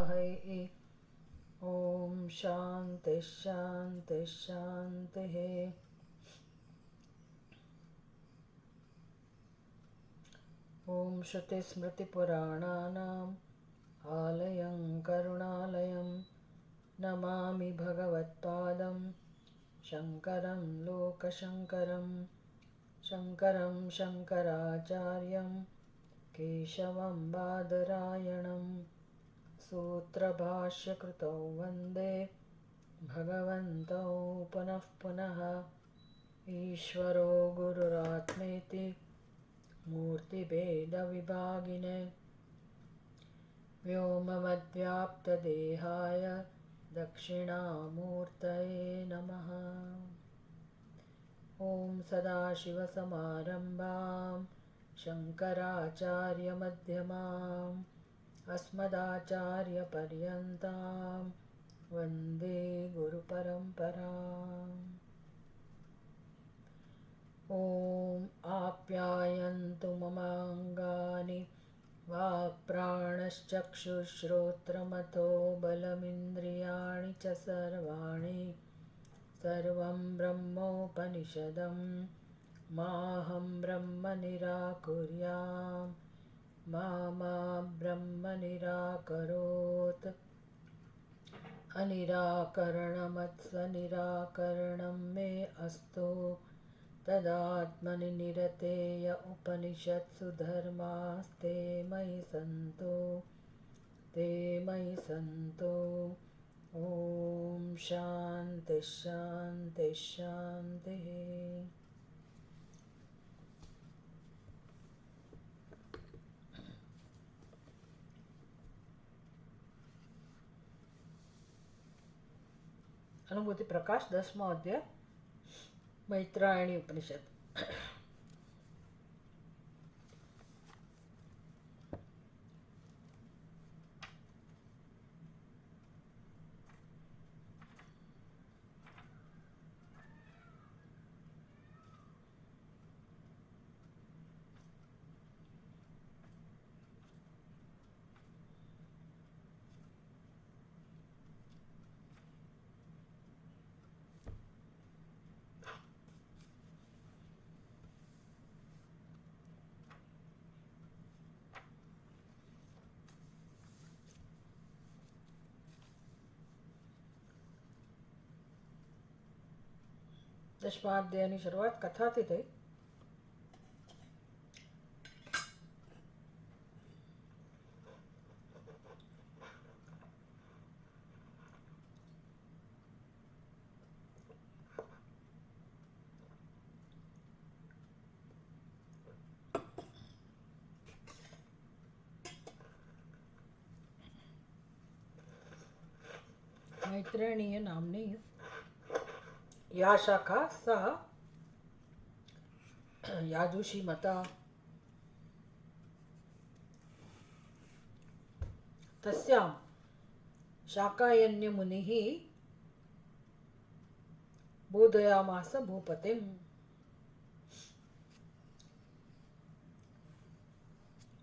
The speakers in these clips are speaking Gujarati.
तत्सवितुर्वरेण्यं ॐ शान्ति शान्ति शान्तिः। ॐ श्रुतिस्मृतिपुराणानाम् आलयं करुणालयं नमामि भगवत्पादं शङ्करं लोकशङ्करं शङ्करं शङ्कराचार्यं केशवं बादरायणं सूत्रभाष्यकृतौ वन्दे भगवन्तौ पुनः पुनः। ईश्वरो गुरुरात्मेति मूर्तिभेदविभागिने व्योमवद्व्याप्तदेहाय दक्षिणामूर्तये नमः। ॐ सदाशिवसमारम्भां शङ्कराचार्यमध्यमाम् अस्मदाचार्यपर्यन्तां वन्दे गुरुपरम्पराम्। ॐ आप्यायन्तु ममाङ्गानि वाक्प्राणश्चक्षुश्रोत्रमथो बलमिन्द्रियाणि च सर्वाणि सर्वं ब्रह्मोपनिषदं माहं ब्रह्म निराकुर्यां मा ब्रह्म निराकरोत्। अनिराकरणमत्सनिराकरणं मे अस्तु तदात्मनि निरतेय उपनिषत्सु धर्मास्ते मयि सन्तु ते मयि सन्तु। ॐ शान्ति शान्ति शान्तिः। अनुभूति प्रकाश 10मो अध्याय मैत्रायणी उपनिषद। दशमा अध्यायની શરૂઆત કથાથી થઈ। मैत्रेयी नामनी या शाखा सा याजुषी मता तस्यां शाकायन्यमुनिः बोधयामास भूपतिम्।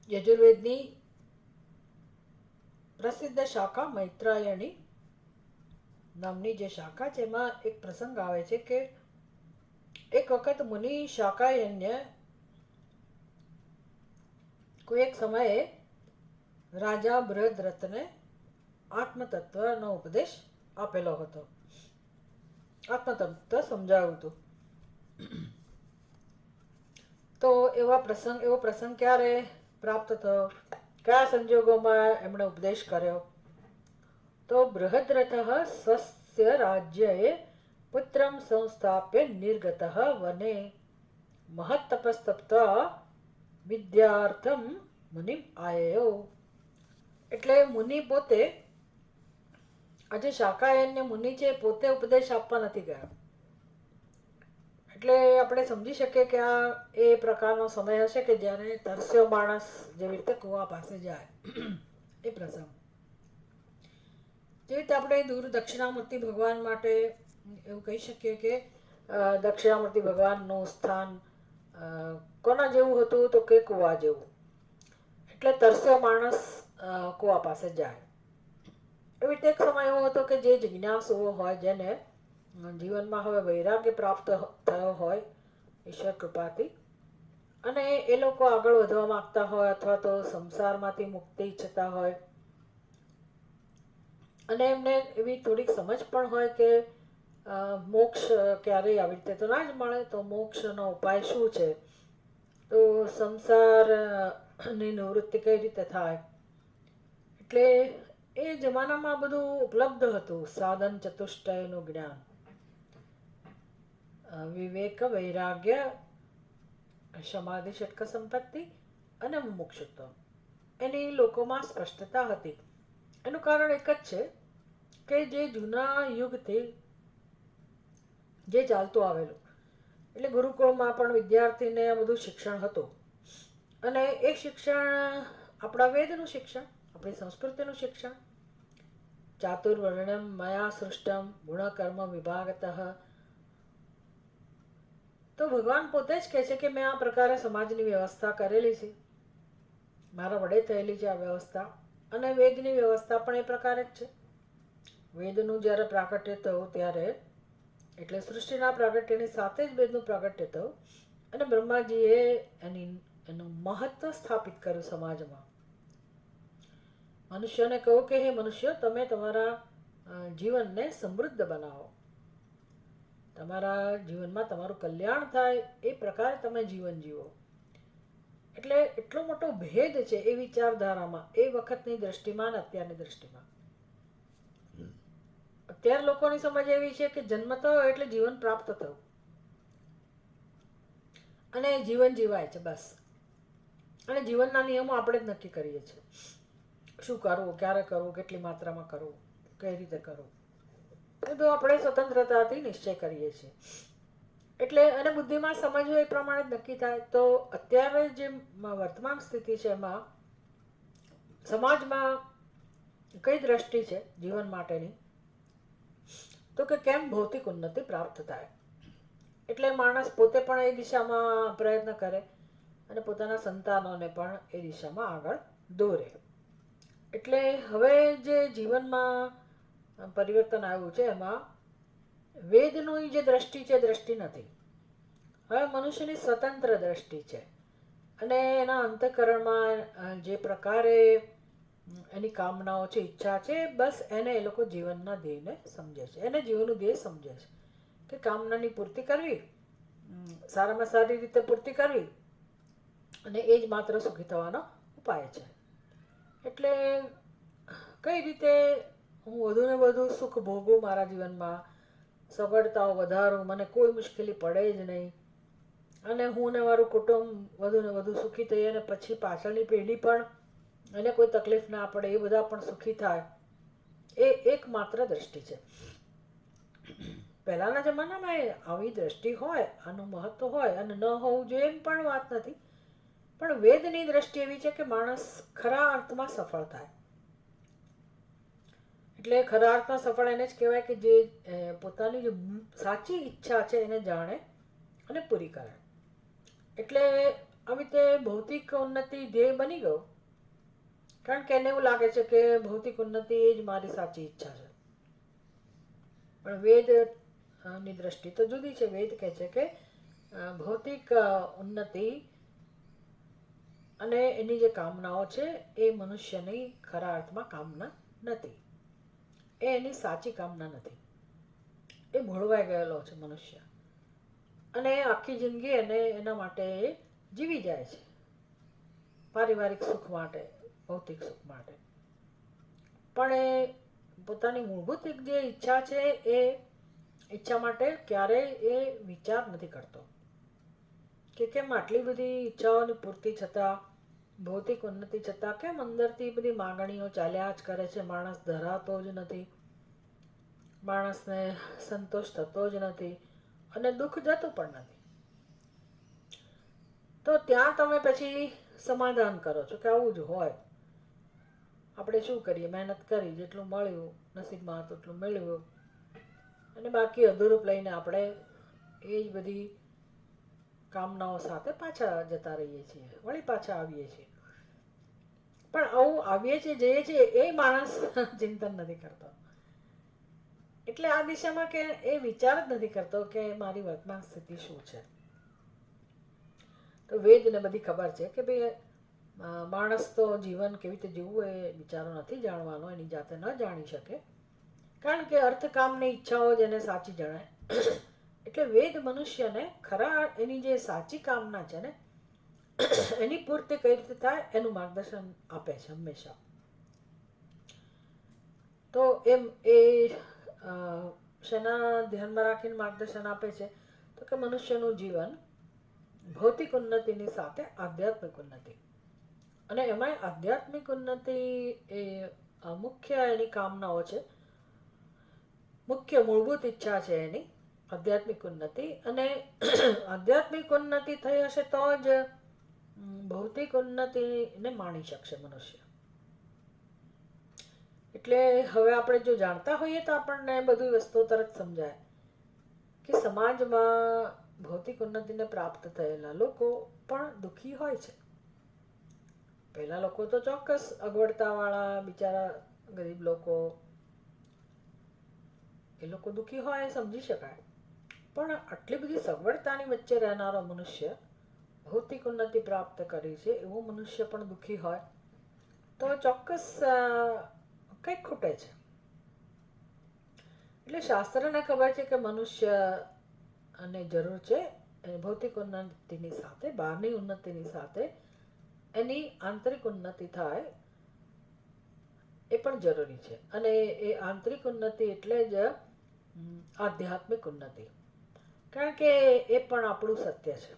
यजुर्वेदनी प्रसिद्ध शाखा मैत्रायणी નામની જે શાખા છે એમાં એક પ્રસંગ આવે છે કે એક વખત મુનિ શાકાયન્ય કોઈ એક સમયે રાજા બૃહદ્રથને આત્મતત્વનો ઉપદેશ આપેલો હતો, આત્મતત્વ સમજાવ્યું હતું। તો એવો પ્રસંગ ક્યારે પ્રાપ્ત થયો, કયા સંજોગોમાં એમણે ઉપદેશ કર્યો? तो बृहद्रथः स्वस्य राज्ये पुत्रं संस्थाप्य निर्गतः वने महत्तपस्तप्त्वा विद्यार्थं मुनिम् आययो। એટલે મુનિ પોતે આજે શાકાયન્ય મુનિ છે પોતે ઉપદેશ આપવા નથી ગયા। એટલે આપણે સમજી શકીએ કે આ એ પ્રકારનો સમય હશે કે જ્યારે તરસ્યો માણસ જેવી રીતે કૂવા પાસે જાય એ પ્રસંગ। જેવી રીતે આપણે દૂર દક્ષિણામૂર્તિ ભગવાન માટે એવું કહી શકીએ કે દક્ષિણામૂર્તિ ભગવાનનું સ્થાન કોના જેવું હતું તો કે કૂવા જેવું। એટલે તરસ્યો માણસ કૂવા પાસે જાય। એવી રીતે એક સમય એવો હતો કે જે જિજ્ઞાસુઓ હોય, જેને જીવનમાં હવે વૈરાગ્ય પ્રાપ્ત થયો હોય ઈશ્વર કૃપાથી, અને એ લોકો આગળ વધવા માંગતા હોય અથવા તો સંસારમાંથી મુક્તિ ઈચ્છતા હોય, અને એમને એવી થોડીક સમજ પણ હોય કે મોક્ષ ક્યારેય આવી રીતે તો ના જ મળે, તો મોક્ષનો ઉપાય શું છે, તો સંસારની નિવૃત્તિ કઈ રીતે થાય. એટલે એ જમાનામાં બધું ઉપલબ્ધ હતું, સાધન ચતુષ્ટયનું જ્ઞાન, વિવેક, વૈરાગ્ય, સમાધિ, ષટક સંપત્તિ અને મુમુક્ષુત્વ, એની લોકોમાં સ્પષ્ટતા હતી. એનું કારણ એક જ છે કે જે જૂના યુગથી જે ચાલતું આવેલું, એટલે ગુરુકુળમાં પણ વિદ્યાર્થીને બધું શિક્ષણ હતું, અને એ શિક્ષણ આપણા વેદનું શિક્ષણ, આપણી સંસ્કૃતિનું શિક્ષણ, ચાતુર્વર્ણ્યમ મયા સૃષ્ટમ ગુણકર્મ વિભાગતઃ, તો ભગવાન પોતે જ કહે છે કે મેં આ પ્રકારે સમાજની વ્યવસ્થા કરેલી છે, મારા વડે થયેલી છે આ વ્યવસ્થા, અને વેદની વ્યવસ્થા પણ એ પ્રકારે જ છે. વેદનું જ્યારે પ્રાકટ્ય થયું ત્યારે, એટલે સૃષ્ટિના પ્રાગટ્યની સાથે જ વેદનું પ્રાગટ્ય થયું, અને બ્રહ્માજીએ એનું મહત્વ સ્થાપિત કર્યું સમાજમાં. મનુષ્યને કહું કે હે મનુષ્ય, તમે તમારા જીવનને સમૃદ્ધ બનાવો, તમારા જીવનમાં તમારું કલ્યાણ થાય એ પ્રકારે તમે જીવન જીવો. એટલે એટલો મોટો ભેદ છે એ વિચારધારામાં, એ વખતની દ્રષ્ટિમાં અને અત્યારની દ્રષ્ટિમાં. અત્યાર લોકોની સમજ એવી છે કે જન્મ થયો એટલે જીવન પ્રાપ્ત થયું, અને જીવન જીવાય છે બસ, અને જીવનના નિયમો આપણે જ નક્કી કરીએ છીએ, શું કરવું, ક્યારે કરવું, કેટલી માત્રામાં કરવું, કઈ રીતે કરવું, બધું આપણે સ્વતંત્રતાથી નિશ્ચય કરીએ છીએ. એટલે અને બુદ્ધિમાં સમજવું એ પ્રમાણે જ નક્કી થાય. તો અત્યારે જે વર્તમાન સ્થિતિ છે એમાં સમાજમાં કઈ દ્રષ્ટિ છે જીવન માટેની, તો કે કેમ ભૌતિક ઉન્નતિ પ્રાપ્ત થાય. એટલે માણસ પોતે પણ એ દિશામાં પ્રયત્ન કરે, અને પોતાના સંતાનોને પણ એ દિશામાં આગળ દોરે. એટલે હવે જે જીવનમાં પરિવર્તન આવ્યું છે એમાં વેદનું જે દ્રષ્ટિ છે, દ્રષ્ટિ નથી. હવે મનુષ્યની સ્વતંત્ર દ્રષ્ટિ છે, અને એના અંતઃકરણમાં જે પ્રકારે એની કામનાઓ છે, ઈચ્છા છે, બસ એને એ લોકો જીવનના ધ્યેયને સમજે છે, એને જીવનનું ધ્યેય સમજે છે કે કામનાની પૂર્તિ કરવી, સારામાં સારી રીતે પૂર્તિ કરવી, અને એ જ માત્ર સુખી થવાનો ઉપાય છે. એટલે કઈ રીતે હું વધુ ને વધુ સુખ ભોગું મારા જીવનમાં, સગવડતાઓ વધારું, મને કોઈ મુશ્કેલી પડે જ નહીં, અને હું ને મારું કુટુંબ વધુ ને વધુ સુખી થઈએ, અને પછી પાછળની પેઢી પણ એને કોઈ તકલીફ ના પડે, એ બધા પણ સુખી થાય, એ એકમાત્ર દ્રષ્ટિ છે. પહેલાના જમાનામાં આવી દ્રષ્ટિ હોય, આનું મહત્વ હોય, અને ન હોવું જોઈએ એમ પણ વાત નથી, પણ વેદની દ્રષ્ટિ એવી છે કે માણસ ખરા અર્થમાં સફળ થાય. એટલે ખરા અર્થમાં સફળ એને જ કહેવાય કે જે પોતાની જે સાચી ઈચ્છા છે એને જાણે અને પૂરી કરે. એટલે આવી રીતે ભૌતિક ઉન્નતિ ધ્યેય બની ગયો, કારણ કે એને એવું લાગે છે કે ભૌતિક ઉન્નતિ એ જ મારી સાચી ઈચ્છા છે. પણ વેદ ની દ્રષ્ટિ તો જુદી છે. વેદ કહે છે કે ભૌતિક ઉન્નતિ અને એની જે કામનાઓ છે એ મનુષ્યની ખરા અર્થમાં કામના નથી, એ એની સાચી કામના નથી, એ ભોળવાઈ ગયેલો છે મનુષ્ય, અને આખી જિંદગી એને એના માટે જીવી જાય છે, પારિવારિક સુખ માટે, ભૌતિક સુખ માટે. પણ એ પોતાની મૂળભૂત જે ઈચ્છા છે એ ઈચ્છા માટે ક્યારેય એ વિચાર નથી કરતો કે કેમ આટલી બધી ઈચ્છાઓની પૂર્તિ છતાં, ભૌતિક ઉન્નતિ છતાં કેમ અંદરથી બધી માગણીઓ ચાલ્યા જ કરે છે, માણસ ધરાતો જ નથી, માણસને સંતોષ થતો જ નથી, અને દુઃખ જતું પણ નથી. તો ત્યાં તમે પછી સમાધાન કરો છો કે આવું જ હોય, આપણે શું કરીએ, મહેનત કરી, જેટલું મળ્યું નસીબમાં હતું એટલું મેળવ્યું, અને બાકી અધૂરું લઈને આપણે એ જ બધી કામનાઓ સાથે પાછા જતા રહીએ છીએ, વળી પાછા આવીએ છીએ. પણ આવું આવીએ છીએ જઈએ છીએ એ માણસ ચિંતન નથી કરતો. એટલે આ દિશામાં કે એ વિચાર જ નથી કરતો કે મારી વર્તમાન સ્થિતિ શું છે. તો વેદને બધી ખબર છે કે ભાઈ માણસ તો જીવન કેવી રીતે જીવવું એ બિચારો નથી જાણવાનો, એની જાતે ન જાણી શકે, કારણ કે અર્થકામની ઈચ્છાઓ જ એને સાચી જણાય. એટલે વેદ મનુષ્યને ખરા એની જે સાચી કામના છે ને એની પૂર્તિ કઈ રીતે થાય એનું માર્ગદર્શન આપે છે હંમેશા. તો એમ એ શેના ધ્યાનમાં રાખીને માર્ગદર્શન આપે છે? તો કે મનુષ્યનું જીવન ભૌતિક ઉન્નતિની સાથે આધ્યાત્મિક ઉન્નતિ, અને એમાં આધ્યાત્મિક ઉન્નતિ એ મુખ્ય એની કામનાઓ છે, મુખ્ય મૂળભૂત ઈચ્છા છે એની આધ્યાત્મિક ઉન્નતિ. અને આધ્યાત્મિક ઉન્નતિ થઈ હશે તો જ ભૌતિક ઉન્નતિને માણી શકશે મનુષ્ય. એટલે હવે આપણે જો જાણતા હોઈએ તો આપણને બધી વસ્તુઓ તરત સમજાય કે સમાજમાં ભૌતિક ઉન્નતિને પ્રાપ્ત થયેલા લોકો પણ દુઃખી હોય છે. પહેલા લોકો તો ચોક્કસ અગવડતાવાળા બિચારા ગરીબ લોકો, એ લોકો દુઃખી હોય એ સમજી શકાય. પણ આટલી બધી સગવડતાની વચ્ચે રહેનારો મનુષ્ય ભૌતિક ઉન્નતિ પ્રાપ્ત કરી છે એવો મનુષ્ય પણ દુઃખી હોય તો ચોક્કસ કંઈક ખૂટે છે. એટલે શાસ્ત્રને ખબર છે કે મનુષ્ય અને જરૂર છે ભૌતિક ઉન્નતિની સાથે, બહારની ઉન્નતિની સાથે એની આંતરિક ઉન્નતિ થાય એ પણ જરૂરી છે. અને એ આંતરિક ઉન્નતિ એટલે જ આધ્યાત્મિક ઉન્નતિ, કારણ કે એ પણ આપણું સત્ય છે,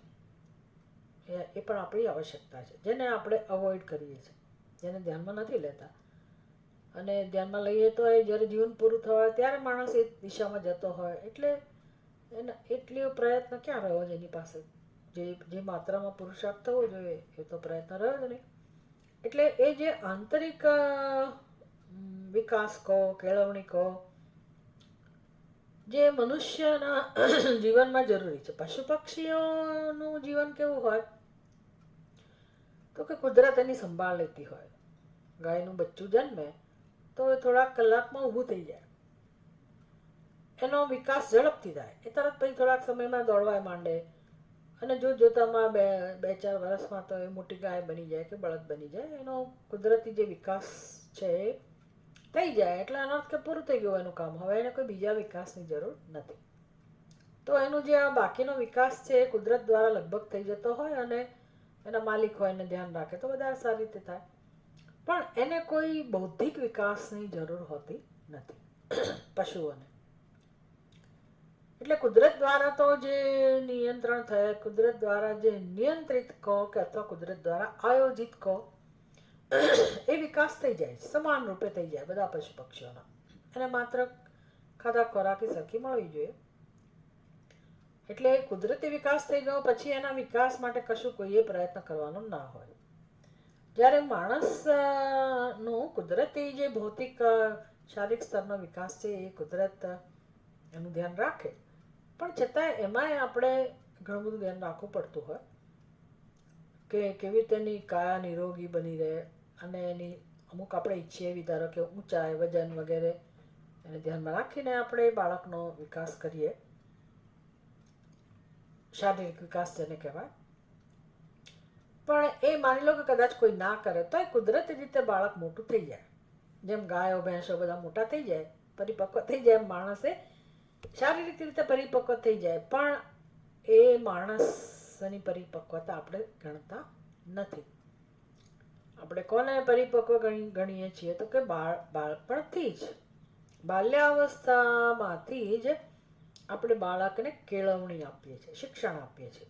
એ પણ આપણી આવશ્યકતા છે જેને આપણે અવોઇડ કરીએ છીએ, જેને ધ્યાનમાં નથી લેતા. અને ધ્યાનમાં લઈએ તો એ જ્યારે જીવન પૂરું થવા ત્યારે માણસ એ દિશામાં જતો હોય, એટલે એને એટલો પ્રયત્ન ક્યાં રહ્યો છે એની પાસે? જે માત્રામાં પુરુષાર્થ થવો જોઈએ એ તો પ્રયત્ન રહ્યો જ નહીં. એટલે એ જે આંતરિક વિકાસ કહો, કેળવણી કહો, જે મનુષ્યના જીવનમાં જરૂરી છે. પશુ પક્ષીઓનું જીવન કેવું હોય તો કે કુદરત એની સંભાળ લેતી હોય. ગાયનું બચ્ચું જન્મે તો એ થોડાક કલાકમાં ઊભું થઈ જાય, એનો વિકાસ ઝડપથી થાય, એ તરત પછી થોડાક સમયમાં દોડવા માંડે, અને જોતામાં બે ચાર વર્ષમાં તો એ મોટી ગાય બની જાય કે બળદ બની જાય. એનો કુદરતી જે વિકાસ છે એ થઈ જાય, એટલે એનો અર્થ કે પૂરું થઈ ગયું એનું કામ, હવે એને કોઈ બીજા વિકાસની જરૂર નથી. તો એનું જે આ બાકીનો વિકાસ છે એ કુદરત દ્વારા લગભગ થઈ જતો હોય, અને એના માલિક હોય એને ધ્યાન રાખે તો વધારે સારી રીતે થાય. પણ એને કોઈ બૌદ્ધિક વિકાસની જરૂર હોતી નથી પશુઓને. એટલે કુદરત દ્વારા તો જે નિયંત્રણ થાય, કુદરત દ્વારા જે નિયંત્રિત કહો કે અથવા કુદરત દ્વારા આયોજિત કહો, એ વિકાસ થઈ જાય, સમાન રૂપે થઈ જાય બધા પશુ પક્ષીઓના. એને માત્ર ખાધા ખોરાકી સરખી મળવી જોઈએ. એટલે કુદરતી વિકાસ થઈ ગયો પછી એના વિકાસ માટે કશું કોઈએ પ્રયત્ન કરવાનો ના હોય. જ્યારે માણસનું કુદરતી જે ભૌતિક શારીરિક સ્તરનો વિકાસ છે એ કુદરત એનું ધ્યાન રાખે, પણ છતાં એમાંય આપણે ઘણું બધું ધ્યાન રાખવું પડતું હોય કે કેવી રીતે એની કાયા નિરોગી બની રહે, અને એની અમુક આપણે ઈચ્છીએ એવી ધારો કે ઊંચાઈ, વજન વગેરે એને ધ્યાનમાં રાખીને આપણે બાળકનો વિકાસ કરીએ, શારીરિક વિકાસ જેને કહેવાય. પણ એ માની લો કે કદાચ કોઈ ના કરે તો એ કુદરતી રીતે બાળક મોટું થઈ જાય. જેમ ગાયો ભેંસો બધા મોટા થઈ જાય, પરિપક્વ થઈ જાય, એમ માણસે શારીરિક રીતે પરિપક્વ થઈ જાય, પણ એ માણસની પરિપક્વતા આપણે ગણતા નથી. આપણે કોને પરિપક્વ ગણીએ છીએ તો કે બાળપણથી જ, બાલ્યાવસ્થામાંથી જ આપણે બાળકને કેળવણી આપીએ છીએ, શિક્ષણ આપીએ છીએ,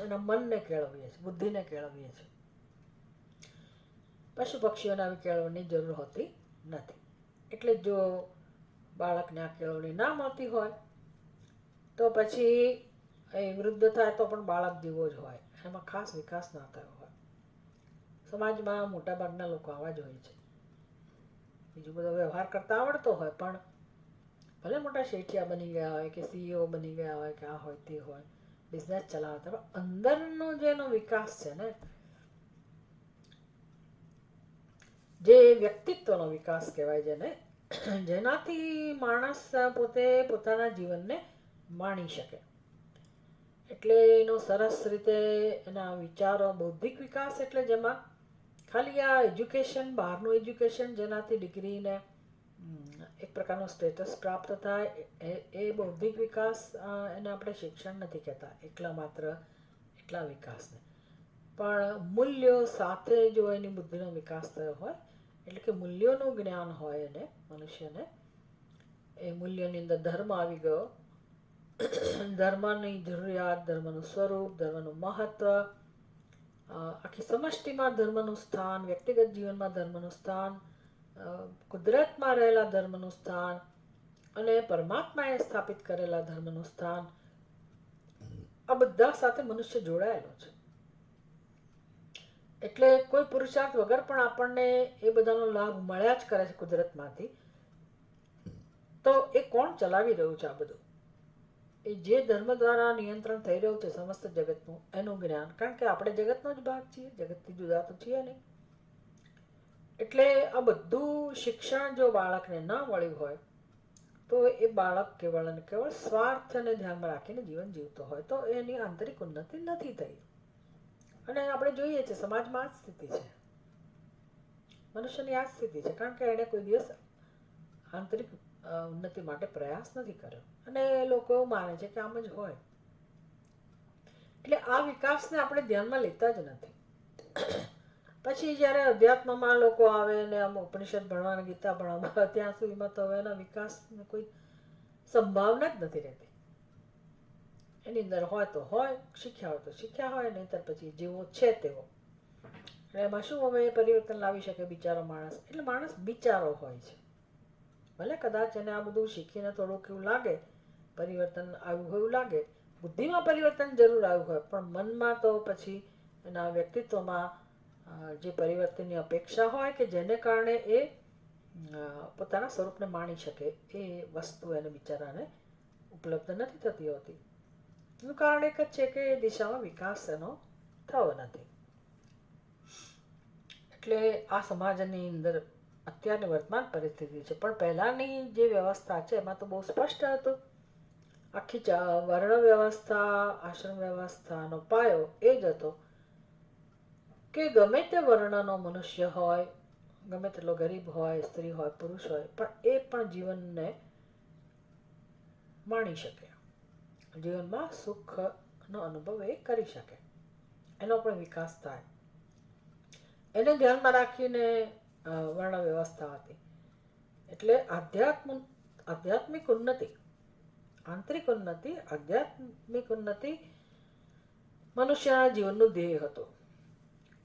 એના મનને કેળવીએ છીએ, બુદ્ધિને કેળવીએ છીએ. પશુ પક્ષીઓને આવી કેળવણીની જરૂર હોતી નથી. એટલે જો બાળકને આ કેળવણી ના મળતી હોય તો પછી એ વૃદ્ધ થાય તો પણ બાળક જેવો જ હોય, એમાં ખાસ વિકાસ ના થયો હોય. સમાજમાં મોટાભાગના લોકો આવા જ હોય છે. બીજું બધો વ્યવહાર કરતા આવડતો હોય, પણ ભલે મોટા શેઠિયા બની ગયા હોય કે સીઈઓ બની ગયા હોય કે આ હોય તે હોય, બિઝનેસ ચલાવતા, અંદરનો જેનો વિકાસ છે ને જે વ્યક્તિત્વનો વિકાસ કહેવાય, જેનાથી માણસ પોતે પોતાના જીવનને માણી શકે. એટલે એનો સરસ રીતે એના વિચારો, બૌદ્ધિક વિકાસ એટલે જેમાં ખાલી આ એજ્યુકેશન, બહારનું એજ્યુકેશન જેનાથી ડિગ્રીને એક પ્રકારનું સ્ટેટસ પ્રાપ્ત થાય, એ બૌદ્ધિક વિકાસ એને આપણે શિક્ષણ નથી કહેતા, એટલા વિકાસને. પણ મૂલ્યો સાથે જો એની બુદ્ધિનો વિકાસ થયો હોય, એટલે કે મૂલ્યોનું જ્ઞાન હોય એને, મનુષ્યને, એ મૂલ્યોની અંદર ધર્મ આવી ગયો, ધર્મની જરૂરિયાત, ધર્મનું સ્વરૂપ, ધર્મનું મહત્વ, આખી સમષ્ટિમાં ધર્મનું સ્થાન, વ્યક્તિગત જીવનમાં ધર્મનું સ્થાન, કુદરતમાં રહેલા ધર્મનું સ્થાન અને પરમાત્માએ સ્થાપિત કરેલા ધર્મનું સ્થાન, આ બધા સાથે મનુષ્ય જોડાયેલો છે. એટલે કોઈ પુરુષાર્થ વગર પણ આપણને એ બધાનો લાભ મળ્યા જ કરે છે કુદરતમાંથી. તો એ કોણ ચલાવી રહ્યું છે આ બધું? એ જે ધર્મ દ્વારા નિયંત્રણ થઈ રહ્યું છે સમસ્ત જગતનું, એનું જ્ઞાન. કારણ કે આપણે જગતનો જ ભાગ છીએ, જગતથી જુદા તો છીએ નહીં. એટલે આ બધું શિક્ષણ જો બાળકને ન મળ્યું હોય, તો એ બાળક કેવળ અને કેવળ સ્વાર્થને ધ્યાનમાં રાખીને જીવન જીવતો હોય, તો એની આંતરિક ઉન્નતિ નથી થઈ. અને આપણે જોઈએ છીએ સમાજમાં આ જ સ્થિતિ છે, મનુષ્યની આ જ સ્થિતિ છે. કારણ કે એણે કોઈ દિવસ આંતરિક ઉન્નતિ માટે પ્રયાસ નથી કર્યો, અને લોકો એવું માને છે કે આમ જ હોય. એટલે આ વિકાસને આપણે ધ્યાનમાં લેતા જ નથી. પછી જ્યારે અધ્યાત્મમાં લોકો આવે ને આમ ઉપનિષદ ભણવાના, ગીતા ભણવા, ત્યાં સુધીમાં તો હવે એના વિકાસની કોઈ સંભાવના જ નથી રહેતી. એની અંદર હોય તો હોય, શીખ્યા હોય તો શીખ્યા હોય, નહીંતર પછી જેવો છે તેવો. એટલે એમાં શું હવે પરિવર્તન લાવી શકે બિચારો માણસ? એટલે માણસ બિચારો હોય છે. ભલે કદાચ એને આ બધું શીખીને થોડુંક એવું લાગે, પરિવર્તન આવ્યું હોય એવું લાગે, બુદ્ધિમાં પરિવર્તન જરૂર આવ્યું હોય, પણ મનમાં તો પછી એના વ્યક્તિત્વમાં જે પરિવર્તનની અપેક્ષા હોય, કે જેને કારણે એ પોતાના સ્વરૂપને માણી શકે, એ વસ્તુ એને બિચારાને ઉપલબ્ધ નથી થતી હોતી. એનું કારણ એક જ છે કે એ દિશામાં વિકાસ એનો થયો નથી. એટલે આ સમાજની અંદર અત્યારની વર્તમાન પરિસ્થિતિ છે. પણ પહેલાની જે વ્યવસ્થા છે એમાં તો બહુ સ્પષ્ટ હતું. આખી વર્ણ વ્યવસ્થા, આશ્રમ વ્યવસ્થાનો પાયો એ જ હતો કે ગમે તે વર્ણનો મનુષ્ય હોય, ગમે તેટલો ગરીબ હોય, સ્ત્રી હોય, પુરુષ હોય, પણ એ પણ જીવનને માણી શકે, જીવનમાં સુખનો અનુભવ એ કરી શકે, એનો પણ વિકાસ થાય. એને ધ્યાનમાં રાખીને વર્ણ વ્યવસ્થા હતી. એટલે આધ્યાત્મિક ઉન્નતિ, આંતરિક ઉન્નતિ, આધ્યાત્મિક ઉન્નતિ મનુષ્યના જીવનનું ધ્યેય હતું.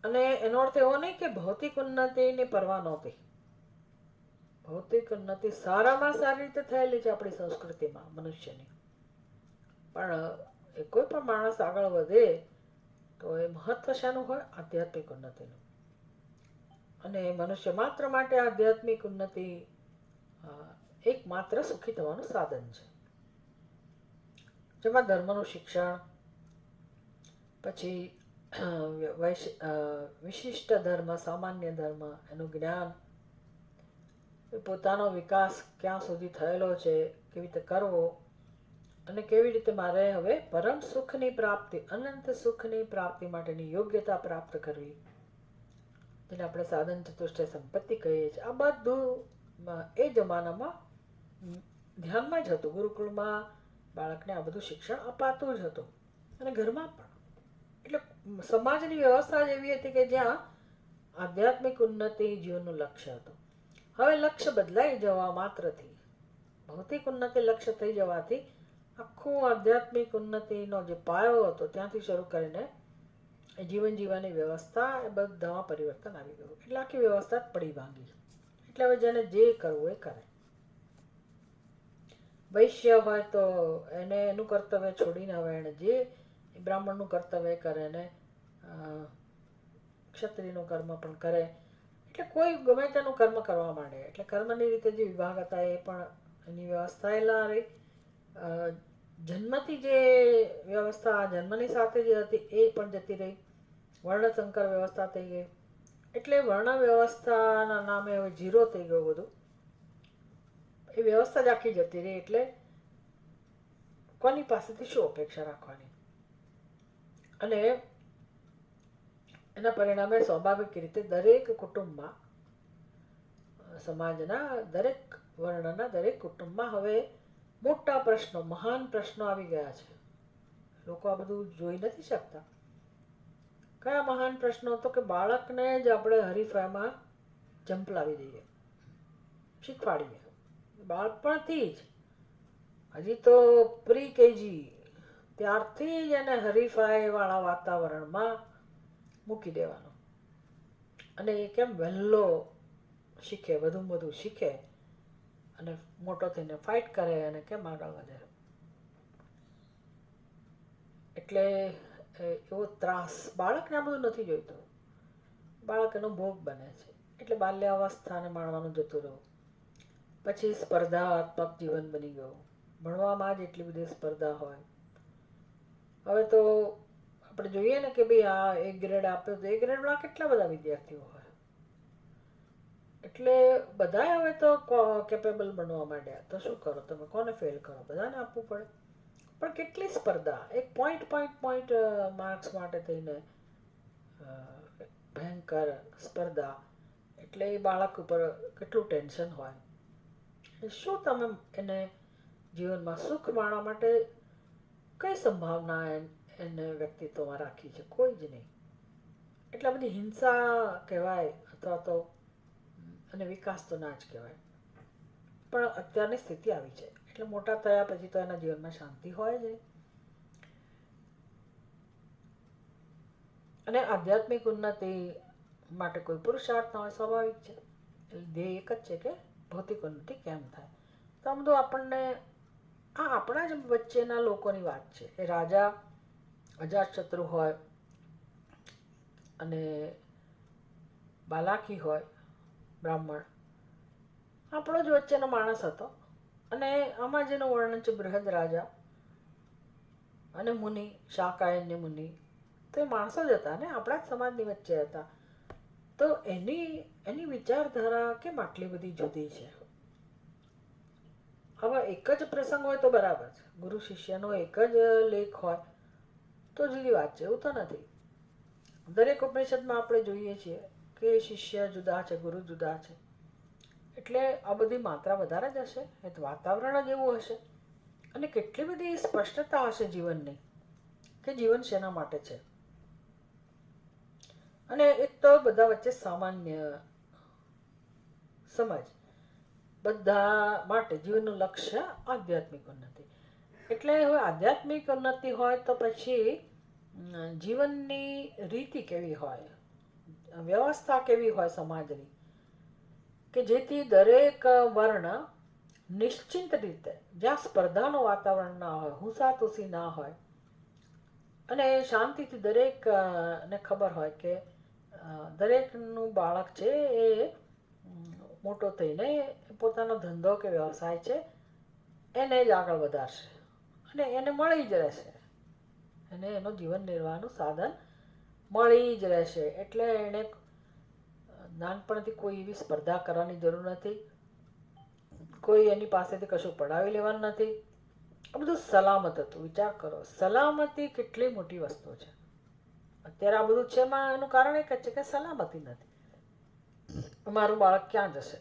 અને એનો અર્થ એવો નહીં કે ભૌતિક ઉન્નતિની પરવા નહોતી. ભૌતિક ઉન્નતિ સારામાં સારી રીતે થયેલી છે આપણી સંસ્કૃતિમાં મનુષ્યની. પણ કોઈ પણ માણસ આગળ વધે તો એ મહત્વ શાનું હોય? આધ્યાત્મિક ઉન્નતિનું. અને મનુષ્ય માત્ર માટે આધ્યાત્મિક ઉન્નતિ એકમાત્ર સુખી થવાનું સાધન છે, જેમાં ધર્મનું શિક્ષણ, પછી વિશિષ્ટ ધર્મ, સામાન્ય ધર્મ, એનું જ્ઞાન, પોતાનો વિકાસ ક્યાં સુધી થયેલો છે, કેવી રીતે કરવો, અને કેવી રીતે મારે હવે પરમ સુખની પ્રાપ્તિ, અનંત સુખની પ્રાપ્તિ માટેની યોગ્યતા પ્રાપ્ત કરવી, જેને આપણે સાધન ચતુષ્ટય સંપત્તિ કહીએ છીએ. આ બધું એ જમાનામાં ધ્યાનમાં જ હતું. ગુરુકુળમાં બાળકને આ બધું શિક્ષણ અપાતું જ હતું, અને ઘરમાં પણ. એટલે સમાજની વ્યવસ્થા જ એવી હતી કે જ્યાં આધ્યાત્મિક ઉન્નતિ જીવનનું લક્ષ્ય હતું. હવે લક્ષ્ય બદલાઈ જવા માત્રથી, ભૌતિક ઉન્નતિ લક્ષ્ય થઈ જવાથી, આખું આધ્યાત્મિક ઉન્નતિનો જે પાયો હતો ત્યાંથી શરૂ કરીને જીવન જીવવાની વ્યવસ્થા, એ બધામાં પરિવર્તન આવી ગયું. એટલે આખી વ્યવસ્થા જ પડી ભાંગી. એટલે હવે જેને જે કરવું એ કરે. વૈશ્ય હોય તો એને એનું કર્તવ્ય છોડીને હવે એને જે બ્રાહ્મણનું કર્તવ્ય કરે, ને ક્ષત્રિયનું કર્મ પણ કરે. એટલે કોઈ ગમે તેનું કર્મ કરવા માંડે. એટલે કર્મની રીતે જે વિભાગ હતા એ પણ એની વ્યવસ્થા એલા રહી. જન્મથી જે વ્યવસ્થા જન્મની સાથે જે હતી એ પણ જતી રહી. વર્ણસંકર વ્યવસ્થા થઈ ગઈ. એટલે વર્ણ વ્યવસ્થાના નામે હવે ઝીરો થઈ ગયું બધું. એ વ્યવસ્થા જ આખી જતી રહી. એટલે કોની પાસેથી શું અપેક્ષા રાખવાની? અને એના પરિણામે સ્વાભાવિક રીતે દરેક કુટુંબમાં, સમાજના દરેક વર્ણના દરેક કુટુંબમાં હવે મોટા પ્રશ્નો, મહાન પ્રશ્નો આવી ગયા છે. લોકો આ બધું જોઈ નથી શકતા. કયા મહાન પ્રશ્નો? તો કે બાળકને જ આપણે હરીફાઈમાં ઝંપલાવી દઈએ, શીખવાડીએ બાળપણથી જ. હજી તો પ્રી કેજી ત્યારથી જ એને હરીફાઈવાળા વાતાવરણમાં મૂકી દેવાનો. અને એ કેમ વહેલો શીખે, વધુમાં વધુ શીખે અને મોટો થઈને ફાઇટ કરે અને કેમ આગળ વધે. એટલે એવો ત્રાસ બાળકને આ બધું નથી જોઈતું. બાળક એનો ભોગ બને છે. એટલે બાલ્યાવસ્થાને માણવાનું જતું રહ્યું. પછી સ્પર્ધાત્મક જીવન બની ગયું. ભણવામાં જ એટલી બધી સ્પર્ધા હોય. હવે તો આપણે જોઈએ ને કે ભાઈ આ એક ગ્રેડ આપ્યો તો એ ગ્રેડવાળા કેટલા બધા વિદ્યાર્થીઓ હોય. એટલે બધા હવે તો કેપેબલ બનવા માંડ્યા. તો શું કરો તમે? કોને ફેલ કરો? બધાને આપવું પડે. પણ કેટલી સ્પર્ધા! એક પોઈન્ટ માર્ક્સ માટે થઈને ભયંકર સ્પર્ધા. એટલે એ બાળક ઉપર કેટલું ટેન્શન હોય. શું તમે એને જીવનમાં સુખ માણવા માટે કઈ સંભાવના એને વ્યક્તિત્વમાં રાખી છે? કોઈ જ નહીં. એટલે બધી હિંસા કહેવાય અથવા તો અને વિકાસ તો ના જ કહેવાય. પણ અત્યારની સ્થિતિ આવી છે. એટલે મોટા થયા પછી તો એના જીવનમાં શાંતિ હોય જ. અને આધ્યાત્મિક ઉન્નતિ માટે કોઈ પુરુષાર્થ ન હોય, સ્વાભાવિક છે. એટલે ધ્યેય એક જ છે કે ભૌતિક ઉન્નતિ કેમ થાય. તો આ બધું આપણને આ આપણા જ વચ્ચેના લોકોની વાત છે. એ રાજા અજાતશત્રુ હોય અને બાલાકી હોય બ્રાહ્મણ, આપણો જ વચ્ચેનો માણસ હતો. અને આમાં જેનું વર્ણન છે બૃહદ રાજા અને મુનિ, શાકાયન્ય મુનિ, તો એ માણસો જ હતા ને, આપણા જ સમાજની વચ્ચે હતા. તો એની વિચારધારા કેમ આટલી બધી જુદી છે? હવે એક જ પ્રસંગ હોય તો બરાબર છે. ગુરુ શિષ્યનો એક જ લેખ હોય તો જુદી વાત છે. એવું તો નથી. દરેક ઉપનિષદમાં આપણે જોઈએ છીએ કે શિષ્ય જુદા છે, ગુરુ જુદા છે. એટલે આ બધી માત્રા વધારે જ હશે. એ તો વાતાવરણ જ એવું હશે. અને કેટલી બધી સ્પષ્ટતા હશે જીવનની કે જીવન શેના માટે છે. અને એક તો બધા વચ્ચે સામાન્ય સમજ, બધા માટે જીવનનું લક્ષ્ય આધ્યાત્મિક ઉન્નતિ. એટલે હવે આધ્યાત્મિક ઉન્નતિ હોય તો પછી જીવનની રીતિ કેવી હોય, વ્યવસ્થા કેવી હોય સમાજની, કે જેથી દરેક વર્ણ નિશ્ચિંત રીતે, જ્યાં સ્પર્ધાનું વાતાવરણ ના હોય, હુંસાતુસી ના હોય, અને શાંતિથી દરેકને ખબર હોય કે દરેકનું બાળક છે એ મોટો થઈને પોતાનો ધંધો કે વ્યવસાય છે એને જ આગળ વધારશે અને એને મળી જ રહેશે. એને એનો જીવન નિર્વાહનું સાધન મળી જ રહેશે. એટલે એને નાનપણથી કોઈ એવી સ્પર્ધા કરવાની જરૂર નથી. કોઈ એની પાસેથી કશું પડાવી લેવાનું નથી. આ બધું સલામત હતું. વિચાર કરો, સલામતી કેટલી મોટી વસ્તુ છે. અત્યારે આ બધું છે એમાં એનું કારણ એક જ છે કે સલામતી નથી. મારું બાળક ક્યાં જશે?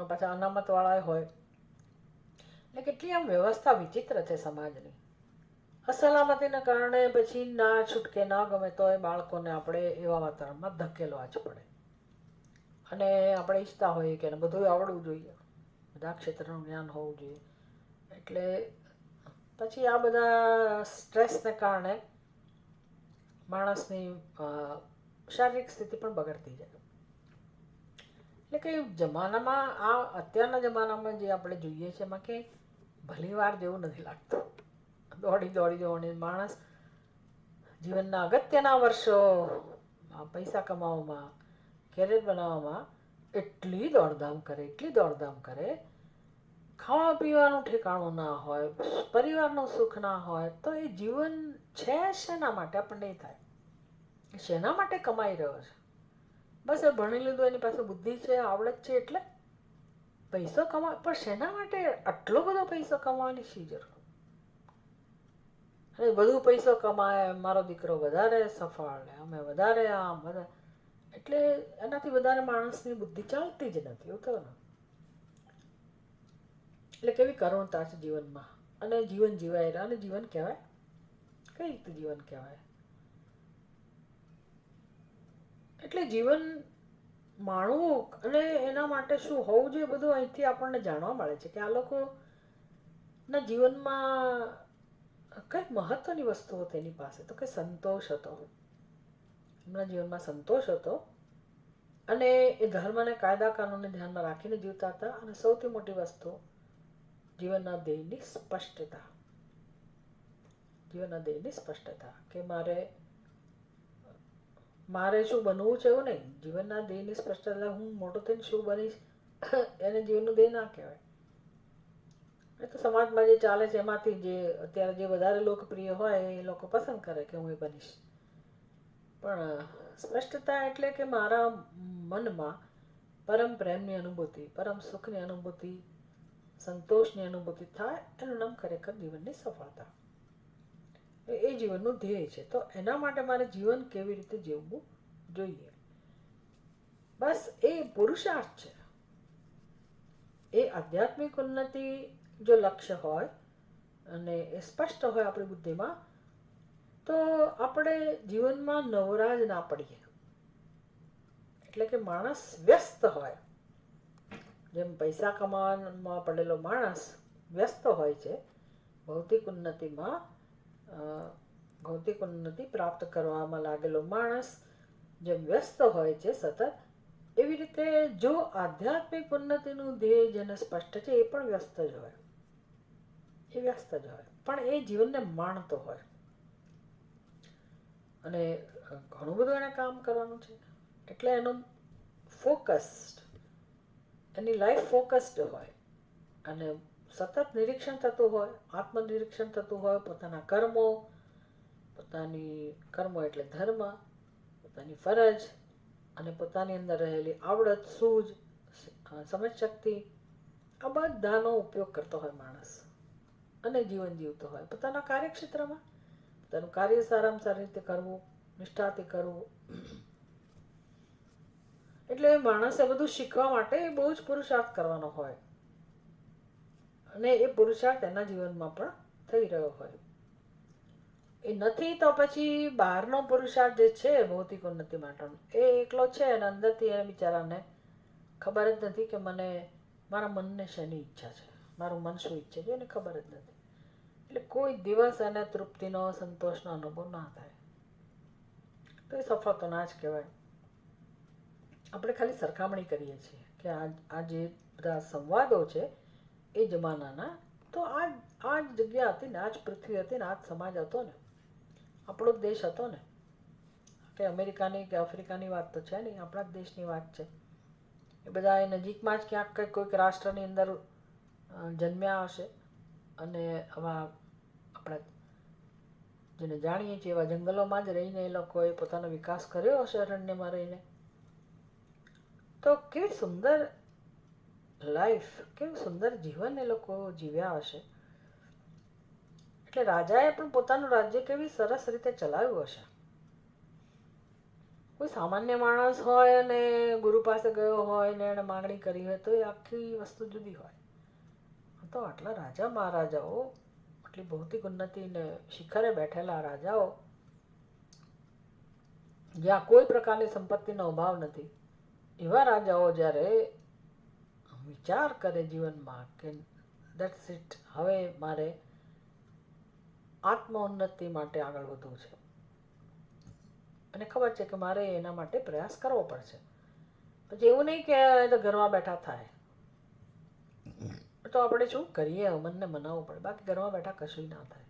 પાછા અનામતવાળા હોય એટલે કેટલી આમ વ્યવસ્થા વિચિત્ર છે સમાજની. અસલામતીના કારણે પછી ના છૂટકે, ના ગમે તો એ બાળકોને આપણે એવા વાતાવરણમાં ધકેલવા જ પડે. અને આપણે ઈચ્છતા હોઈએ કે એને બધું આવડવું જોઈએ, બધા ક્ષેત્રનું જ્ઞાન હોવું જોઈએ. એટલે પછી આ બધા સ્ટ્રેસને કારણે માણસની શારીરિક સ્થિતિ પણ બગડતી જાય. એટલે કે જમાનામાં આ અત્યારના જમાનામાં જે આપણે જોઈએ છે એમાં કંઈ ભલી વાર જેવું નથી લાગતું. દોડી દોડી માણસ જીવનના અગત્યના વર્ષો પૈસા કમાવામાં, કેરિયર બનાવવામાં એટલી દોડધામ કરે, ખાવા પીવાનું ઠેકાણું ના હોય, પરિવારનું સુખ ના હોય, તો એ જીવન છે શેના માટે? આપણને એ થાય શેના માટે કમાઈ રહ્યો છે? બસ એ ભણી લીધું, એની પાસે બુદ્ધિ છે, આવડત છે, એટલે પૈસો કમા, પણ શેના માટે આટલો બધો પૈસો કમાવાની શી જરૂર? અને વધુ પૈસો કમાય, મારો દીકરો વધારે સફળ ને અમે વધારે આમ બધા, એટલે એનાથી વધારે માણસની બુદ્ધિ ચાલતી જ નથી. એવું થયું ને? એટલે કેવી કરુણતા છે જીવનમાં, અને જીવન જીવાય રહ્યા, અને જીવન કહેવાય કઈ રીતે જીવન કહેવાય? એટલે જીવન માણવું અને એના માટે શું હોવું જોઈએ બધું અહીંથી આપણને જાણવા મળે છે કે આ લોકોના જીવનમાં કઈક મહત્વની વસ્તુ હતી એની પાસે, તો કે સંતોષ હતો. એમના જીવનમાં સંતોષ હતો, અને એ ધર્મને કાયદા કાનૂનને ધ્યાનમાં રાખીને જીવતા હતા. અને સૌથી મોટી વસ્તુ જીવનના ધ્યેયની સ્પષ્ટતા. જીવનના ધ્યેયની સ્પષ્ટતા કે મારે શું બનવું છે એવું નહીં. જીવનના ધ્યેયની સ્પષ્ટતા, હું મોટો થઈને શું બનીશ એને જીવનનું ધ્યેય ના કહેવાય. એ તો સમાજમાં જે ચાલે છે એમાંથી જે અત્યારે જે વધારે લોકપ્રિય હોય એ લોકો પસંદ કરે કે હું એ બનીશ. પણ સ્પષ્ટતા એટલે કે મારા મનમાં પરમ પ્રેમની અનુભૂતિ, પરમ સુખની અનુભૂતિ, સંતોષની અનુભૂતિ થાય, એનું નામ ખરેખર જીવનની સફળતા. એ જીવનનું ધ્યેય છે. તો એના માટે મારે જીવન કેવી રીતે જીવવું જોઈએ, બસ એ પુરુષાર્થ છે. એ આધ્યાત્મિક ઉન્નતિ જો લક્ષ્ય હોય અને એ સ્પષ્ટ હોય આપણી બુદ્ધિમાં, તો આપણે જીવનમાં નવરાજ ના પડીએ. એટલે કે માણસ વ્યસ્ત હોય, જેમ પૈસા કમાવામાં પડેલો માણસ વ્યસ્ત હોય છે ભૌતિક ઉન્નતિમાં, ભૌતિક ઉન્નતિ પ્રાપ્ત કરવામાં લાગેલો માણસ જેમ વ્યસ્ત હોય છે સતત, એવી રીતે જો આધ્યાત્મિક ઉન્નતિનું ધ્યેય જેને સ્પષ્ટ છે એ પણ વ્યસ્ત જ હોય. એ વ્યસ્ત જ હોય, પણ એ જીવનને માણતો હોય. અને ઘણું બધું એને કામ કરવાનું છે, એટલે એનું ફોકસ્ડ, એની લાઈફ ફોકસ્ડ હોય, અને સતત નિરીક્ષણ થતું હોય, આત્મનિરીક્ષણ થતું હોય, પોતાના કર્મો, પોતાની કર્મો એટલે ધર્મ, પોતાની ફરજ, અને પોતાની અંદર રહેલી આવડત, સૂઝ, સમજ શક્તિ, આ બધાનો ઉપયોગ કરતો હોય માણસ, અને જીવન જીવતો હોય પોતાના કાર્યક્ષેત્રમાં. પોતાનું કાર્ય સારામાં સારી રીતે કરવું, નિષ્ઠાથી કરવું. એટલે માણસે બધું શીખવા માટે બહુ જ પુરુષાર્થ કરવાનો હોય, અને એ પુરુષાર્થ એના જીવનમાં પણ થઈ રહ્યો હોય. એ નથી તો પછી બહારનો પુરુષાર્થ જે છે ભૌતિક ઉન્નતિ માટેનો, એ એકલો છે અને અંદરથી એને બિચારાને ખબર જ નથી કે મને મારા મનને શેની ઈચ્છા છે, મારું મન શું ઈચ્છે છે એને ખબર જ નથી. એટલે કોઈ દિવસ એને તૃપ્તિનો, સંતોષનો અનુભવ ના થાય. તો એ સફળ તો ના જ કહેવાય. આપણે ખાલી સરખામણી કરીએ છીએ કે આ જે બધા સંવાદો છે એ જમાનાના, તો આ જ જગ્યા હતી ને, આ જ પૃથ્વી હતી ને, આ જ સમાજ હતો ને, આપણો જ દેશ હતો ને. કે અમેરિકાની કે આફ્રિકાની વાત તો છે નહીં, આપણા જ દેશની વાત છે. એ બધા એ નજીકમાં જ ક્યાંક કોઈક રાષ્ટ્રની અંદર જન્મ્યા હશે, અને આવા આપણે જેને જાણીએ છીએ એવા જંગલોમાં જ રહીને એ લોકોએ પોતાનો વિકાસ કર્યો હશે, અરણ્યમાં રહીને. તો કેવી સુંદર લાઈફ, કેવું સુંદર જીવન એ લોકો જીવ્યા હશે. એટલે રાજાએ પણ પોતાનું રાજ્ય કેવી સરસ રીતે ચલાવ્યું હશે. કોઈ સામાન્ય માણસ હોય અને ગુરુ પાસે ગયો હોય ને એને માંગણી કરી હોય તો એ આખી વસ્તુ જુદી હોય. તો આટલા રાજા મહારાજાઓ, આટલી ભૌતિક ઉન્નતિને શિખરે બેઠેલા રાજાઓ, જ્યાં કોઈ પ્રકારની સંપત્તિનો અભાવ નથી, એવા રાજાઓ જ્યારે વિચાર કરે જીવનમાં કે દેટ્સ ઇટ, હવે મારે આત્મ ઉન્નતિ માટે આગળ વધવું છે, અને ખબર છે કે મારે એના માટે પ્રયાસ કરવો પડશે. પછી એવું નહીં કે તો ઘરમાં બેઠા થાય, તો આપણે શું કરીએ, મનને મનાવવું પડે, બાકી ઘરમાં બેઠા કશું ના થાય.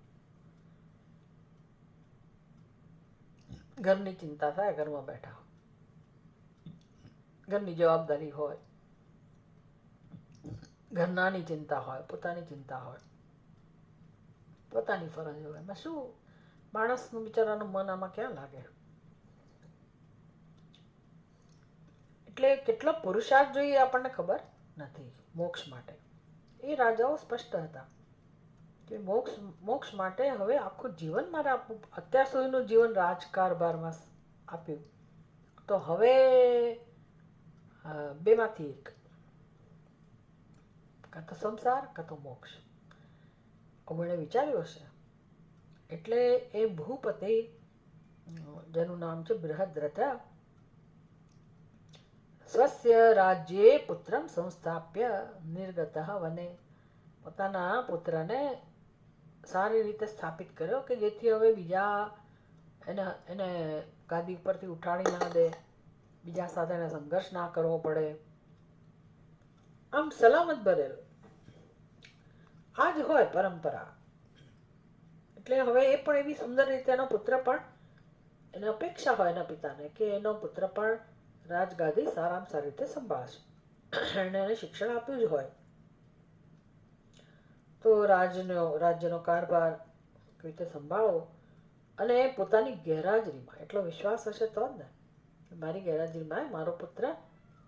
ઘરની ચિંતા થાય, ઘરમાં બેઠા ઘરની જવાબદારી હોય, ઘરનાની ચિંતા હોય, પોતાની ચિંતા હોય, પોતાની ફરજ હોય, એમાં શું માણસનું બિચારાનું મન આમાં ક્યાં લાગે? એટલે કેટલો પુરુષાર્થ જોઈએ આપણને ખબર નથી મોક્ષ માટે. એ રાજાઓ સ્પષ્ટ હતા કે મોક્ષ માટે હવે આખું જીવન મારે આપવું. અત્યાર સુધીનું જીવન રાજકારભારમાં આપ્યું, તો હવે બેમાંથી એક, કાં તો સંસાર કાં તો મોક્ષ. આવું એણે વિચાર્યું હશે. એટલે એ ભૂપતિ, જેનું નામ છે બૃહદ્રથ, સ્વસ્ય રાજ્યે પુત્રમ સંસ્થાપ્ય નિર્ગતઃ વને, પોતાના પુત્રને સારી રીતે સ્થાપિત કર્યો કે જેથી હવે બીજા એને ગાદી ઉપરથી ઉઠાડી ના દે, બીજા સાથે એને સંઘર્ષ ના કરવો પડે. આમ સલામત ભરેલો આ જ હોય પરંપરા. એટલે હવે એ પણ એવી સુંદર રીતે એનો પુત્ર પણ, એને અપેક્ષા હોય એના પિતાને કે એનો પુત્ર પણ રાજગાદી સારામાં સારી રીતે સંભાળશે. એને શિક્ષણ આપ્યું જ હોય તો રાજ્યનો કારભાર કેવી રીતે સંભાળવો, અને પોતાની ગેરહાજરીમાં એટલો વિશ્વાસ હશે તો જ ને, મારી ગેરહાજરીમાં મારો પુત્ર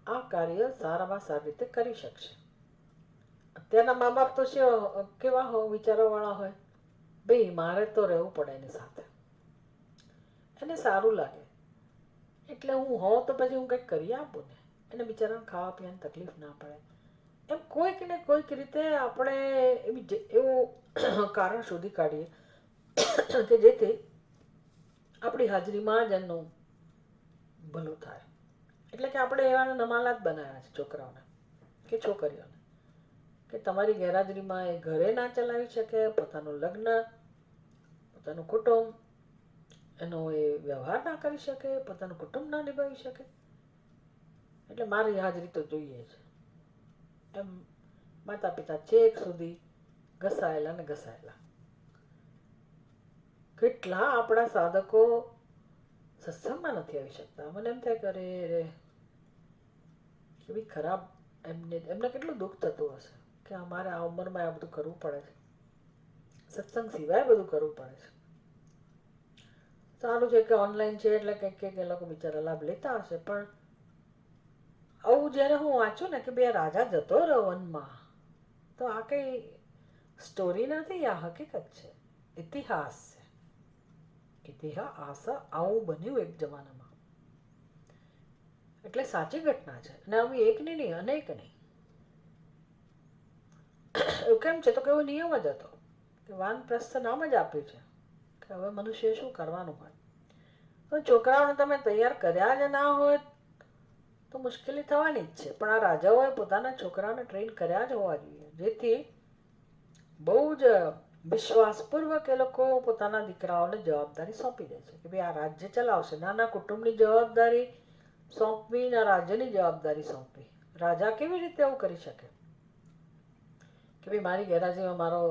આ કાર્ય સારામાં સારી રીતે કરી શકશે. અત્યારના મા બાપ તો કેવા વિચારવાવાળા હોય, ભાઈ મારે તો રહેવું પડે એની સાથે, એને સારું લાગે એટલે હું હોઉં તો પછી હું કંઈક કરી આપું ને, એને બિચારાને ખાવા પીવાની તકલીફ ના પડે. એમ કોઈક ને કોઈક રીતે આપણે એવું કારણ શોધી કાઢીએ કે જેથી આપણી હાજરીમાં જ એનું ભલું થાય. એટલે કે આપણે એવાને નમાલા જ બનાવ્યા છે છોકરાઓને કે છોકરીઓને, કે તમારી ગેરહાજરીમાં એ ઘરે ના ચલાવી શકે, પોતાનું લગ્ન, પોતાનું કુટુંબ, એનો એ વ્યવહાર ના કરી શકે, પોતાનું કુટુંબ ના નિભાવી શકે. એટલે મારી હાજરી તો જોઈએ છે. એમ માતા પિતા છેક સુધી ઘસાયેલા ને ઘસાયેલા. કેટલા આપણા સાધકો સત્સંગમાં નથી આવી શકતા. મને એમ થાય કરે રે કેવી ખરાબ, એમને કેટલું દુઃખ થતું હશે કે અમારે આ ઉંમરમાં આ બધું કરવું પડે છે, સત્સંગ સિવાય બધું કરવું પડે છે. સારું છે કે ઓનલાઈન છે એટલે કંઈક એ લોકો બિચારા લાભ લેતા હશે, પણ આવું જ્યારે હું વાંચું ને કે બે રાજા જતો રહ્યો વનમાં, તો આ કઈ સ્ટોરી નથી, આ હકીકત છે, ઇતિહાસ છે. ઇતિહાસ આવું બન્યું એક જમાનામાં, એટલે સાચી ઘટના છે. અને આવી એકની નહીં, અનેકની. એવું કેમ છે તો કે એવો નિયમ જ હતો કે વાનપ્રસ્થ નામ જ આપ્યું છે કે હવે મનુષ્ય શું કરવાનું હોય. તો છોકરાઓને તમે તૈયાર કર્યા જ ના હોય તો મુશ્કેલી થવાની જ છે. પણ આ રાજાઓએ પોતાના છોકરાઓને ટ્રેન કર્યા જ હોવા જોઈએ, જેથી બહુ જ વિશ્વાસપૂર્વક એ લોકો પોતાના દીકરાઓને જવાબદારી સોંપી દે છે કે ભાઈ આ રાજ્ય ચલાવશે. નાના કુટુંબની જવાબદારી સોંપવી, ના રાજ્યની જવાબદારી સોંપવી. રાજા કેવી રીતે એવું કરી શકે કે ભાઈ મારી ગેરહાજરીમાં મારો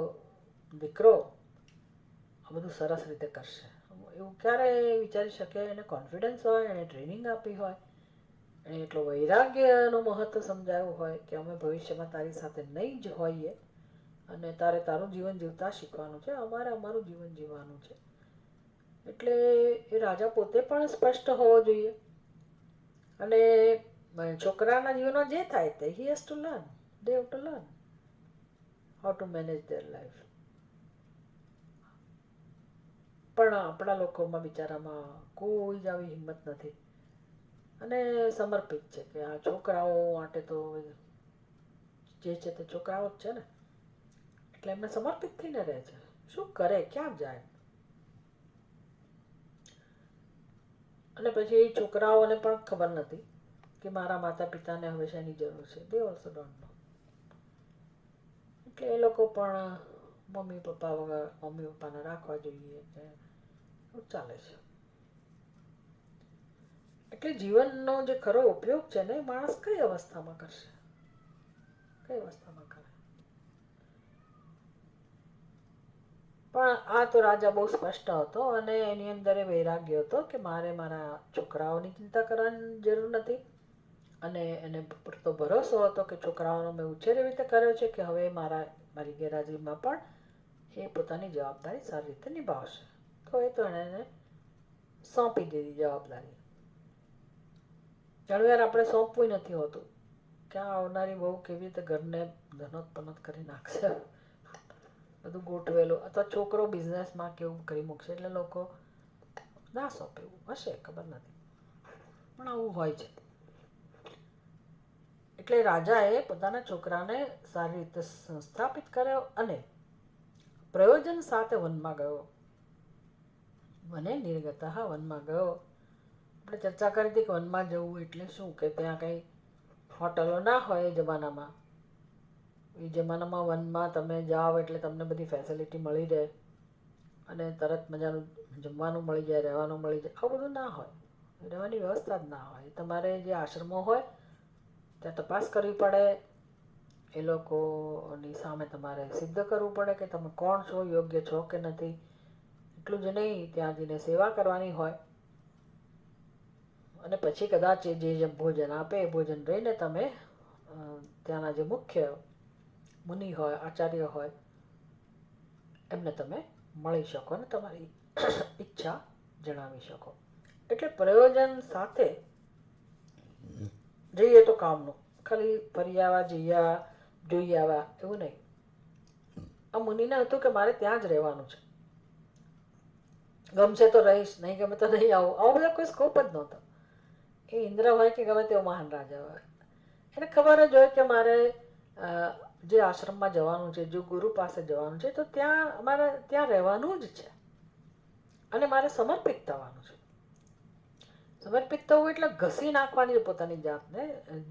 દીકરો આ બધું સરસ રીતે કરશે? એવું ક્યારે વિચારી શકે? એને કોન્ફિડન્સ હોય, એને ટ્રેનિંગ આપી હોય, એને એટલો વૈરાગ્યનું મહત્વ સમજાવ્યું હોય કે અમે ભવિષ્યમાં તારી સાથે નહીં જ હોઈએ અને તારે તારું જીવન જીવતા શીખવાનું છે, અમારે અમારું જીવન જીવવાનું છે. એટલે એ રાજા પોતે પણ સ્પષ્ટ હોવો જોઈએ. અને છોકરાના જીવનમાં જે થાય તે he has to learn, they have to learn how to manage there life. પણ આપણા લોકોમાં બિચારામાં કોઈ જ આવી હિંમત નથી અને સમર્પિત છે કે આ છોકરાઓ માટે તો જે છે તે છોકરાઓ જ છે ને, એટલે એમને સમર્પિત થઈને રહે છે. શું કરે, ક્યાં જાય? અને પછી એ છોકરાઓને પણ ખબર નથી કે મારા માતા પિતાને હવે શેની જરૂર છે. They also don't know. એટલે એ લોકો પણ મમ્મી પપ્પાને રાખવા જોઈએ, ચાલે છે. એટલે જીવનનો જે ખરો ઉપયોગ છે ને, માણસ કઈ અવસ્થામાં કરશે, કઈ અવસ્થામાં કરે? પણ આ તો રાજા બહુ સ્પષ્ટ હતો અને એની અંદર એ વૈરાગ્ય હતો કે મારે મારા છોકરાઓની ચિંતા કરવાની જરૂર નથી. અને એને પૂરતો ભરોસો હતો કે છોકરાઓનો મેં ઉછેર એવી રીતે કર્યો છે કે હવે મારી ગેરહાજરીમાં પણ એ પોતાની જવાબદારી સારી રીતે નિભાવશે. તો એ તો એને સોંપી દીધી જવાબદારી. ઘણીવાર આપણે સોંપવું નથી હોતું કે આ આવનારી બહુ કેવી રીતે ઘરને ધનોત પનોત કરી નાખશે, બધું ગોઠવેલું, અથવા છોકરો બિઝનેસમાં કેવું કરી મૂકશે, એટલે લોકો ના સોંપે. એવું હશે, ખબર નથી, પણ આવું હોય છે. એટલે રાજાએ પોતાના છોકરાને સારી રીતે સંસ્થાપિત કર્યો અને પ્રયોજન સાથે વનમાં ગયો. વને નિર્ગતઃ, વનમાં ગયો. આપણે ચર્ચા કરી હતી કે વનમાં જવું એટલે શું, કે ત્યાં કંઈ હોટલો ના હોય એ જમાનામાં. એ જમાનામાં વનમાં તમે જાઓ એટલે તમને બધી ફેસિલિટી મળી રહે અને તરત મજાનું જમવાનું મળી જાય, રહેવાનું મળી જાય, આવું બધું ના હોય. રહેવાની વ્યવસ્થા જ ના હોય. તમારે જે આશ્રમો હોય ત્યાં તપાસ કરવી પડે, એ લોકોની સામે તમારે સિદ્ધ કરવું પડે કે તમે કોણ છો, યોગ્ય છો કે નથી. એટલું જ નહીં, ત્યાં જઈને સેવા કરવાની હોય અને પછી કદાચ જે ભોજન આપે એ ભોજન રહીને તમે ત્યાંના જે મુખ્ય મુનિ હોય, આચાર્ય હોય, એમને તમે મળી શકો અને તમારી ઈચ્છા જણાવી શકો. એટલે પ્રયોજન સાથે જઈએ તો કામનું, ખાલી ફરી આવ્યા, જઈ આવ્યા, જોઈ આવ્યા એવું નહીં. આ મુનિને હતું કે મારે ત્યાં જ રહેવાનું છે, ગમશે તો રહીશ, નહીં ગમે તો નહીં આવું. આવો બધો કોઈ સ્કોપ જ નહોતો. એ ઇન્દ્ર હોય કે ગમે તેવો મહાન રાજા હોય, એને ખબર જ હોય કે મારે જે આશ્રમમાં જવાનું છે, જો ગુરુ પાસે જવાનું છે, તો ત્યાં અમારે ત્યાં રહેવાનું જ છે અને મારે સમર્પિત થવાનું છે. સમર્પિત થવું એટલે ઘસી નાખવાની પોતાની જાતને,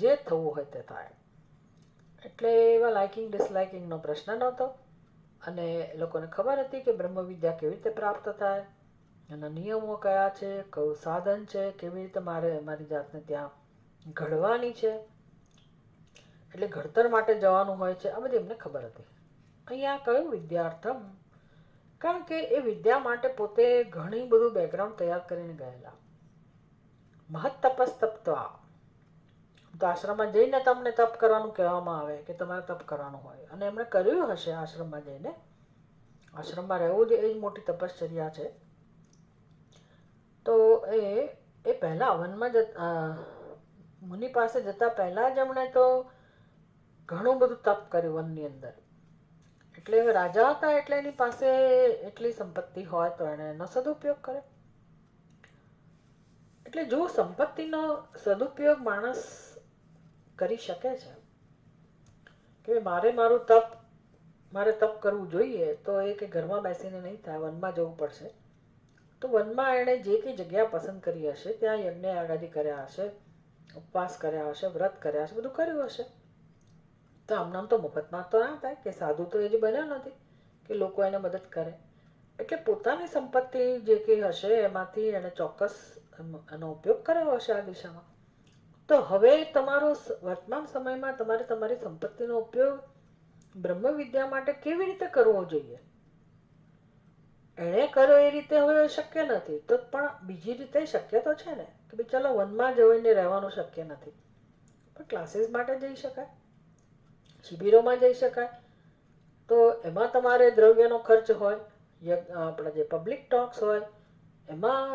જે થવું હોય તે થાય. એટલે એવા લાઇકિંગ ડિસલાઇકિંગનો પ્રશ્ન નહોતો અને લોકોને ખબર હતી કે બ્રહ્મ વિદ્યા કેવી રીતે પ્રાપ્ત થાય, એના નિયમો કયા છે, કયું સાધન છે, કેવી રીતે મારે મારી જાતને ત્યાં ઘડવાની છે, એટલે ઘડતર માટે જવાનું હોય છે, આ બધી એમને ખબર હતી. અહીંયા કયું વિદ્યાર્થમ, કારણ કે એ વિદ્યા માટે પોતે ઘણી બધું બેકગ્રાઉન્ડ તૈયાર કરીને ગયેલા. મહત્તપસ્તપ્ત્વા, તો આશ્રમમાં જઈને તમને તપ કરવાનું કહેવામાં આવે કે તમારે તપ કરવાનું હોય, અને એમણે કર્યું હશે આશ્રમમાં જઈને. આશ્રમમાં રહેવું જ એ જ મોટી તપશ્ચર્યા છે. તો એ પહેલાં વનમાં મુનિ પાસે જતા પહેલાં જ એમણે તો ઘણું બધું તપ કર્યું વનની અંદર. એટલે રાજા હતા એટલે એની પાસે એટલી સંપત્તિ હોય તો એણે એનો સદુપયોગ કરે. એટલે જો સંપત્તિનો સદુપયોગ માણસ કરી શકે છે કે મારું તપ કરવું જોઈએ, તો એ કે ઘરમાં બેસીને નહીં થાય, વનમાં જવું પડશે. તો વનમાં એણે જે કંઈ જગ્યા પસંદ કરી હશે ત્યાં યજ્ઞ યાગાદિ કર્યા હશે, ઉપવાસ કર્યા હશે, વ્રત કર્યા હશે, બધું કર્યું હશે. તો આમ તો મફતમાં તો ના થાય, કે સાધુ તો એ જ બન્યો નથી કે લોકો એને મદદ કરે. એટલે પોતાની સંપત્તિ જે કંઈ હશે એમાંથી એણે ચોક્કસ એનો ઉપયોગ કર્યો હશે આ દિશામાં. તો હવે તમારો વર્તમાન સમયમાં તમારે તમારી સંપત્તિનો ઉપયોગ બ્રહ્મ વિદ્યા માટે કેવી રીતે કરવો જોઈએ. એણે કર્યો એ રીતે હવે શક્ય નથી, તો પણ બીજી રીતે શક્ય તો છે ને, કે ભાઈ ચાલો વનમાં જઈને રહેવાનું શક્ય નથી, પણ ક્લાસીસ માટે જઈ શકાય, શિબિરોમાં જઈ શકાય. તો એમાં તમારે દ્રવ્યનો ખર્ચ હોય, આપણા જે પબ્લિક ટોક્સ હોય એમાં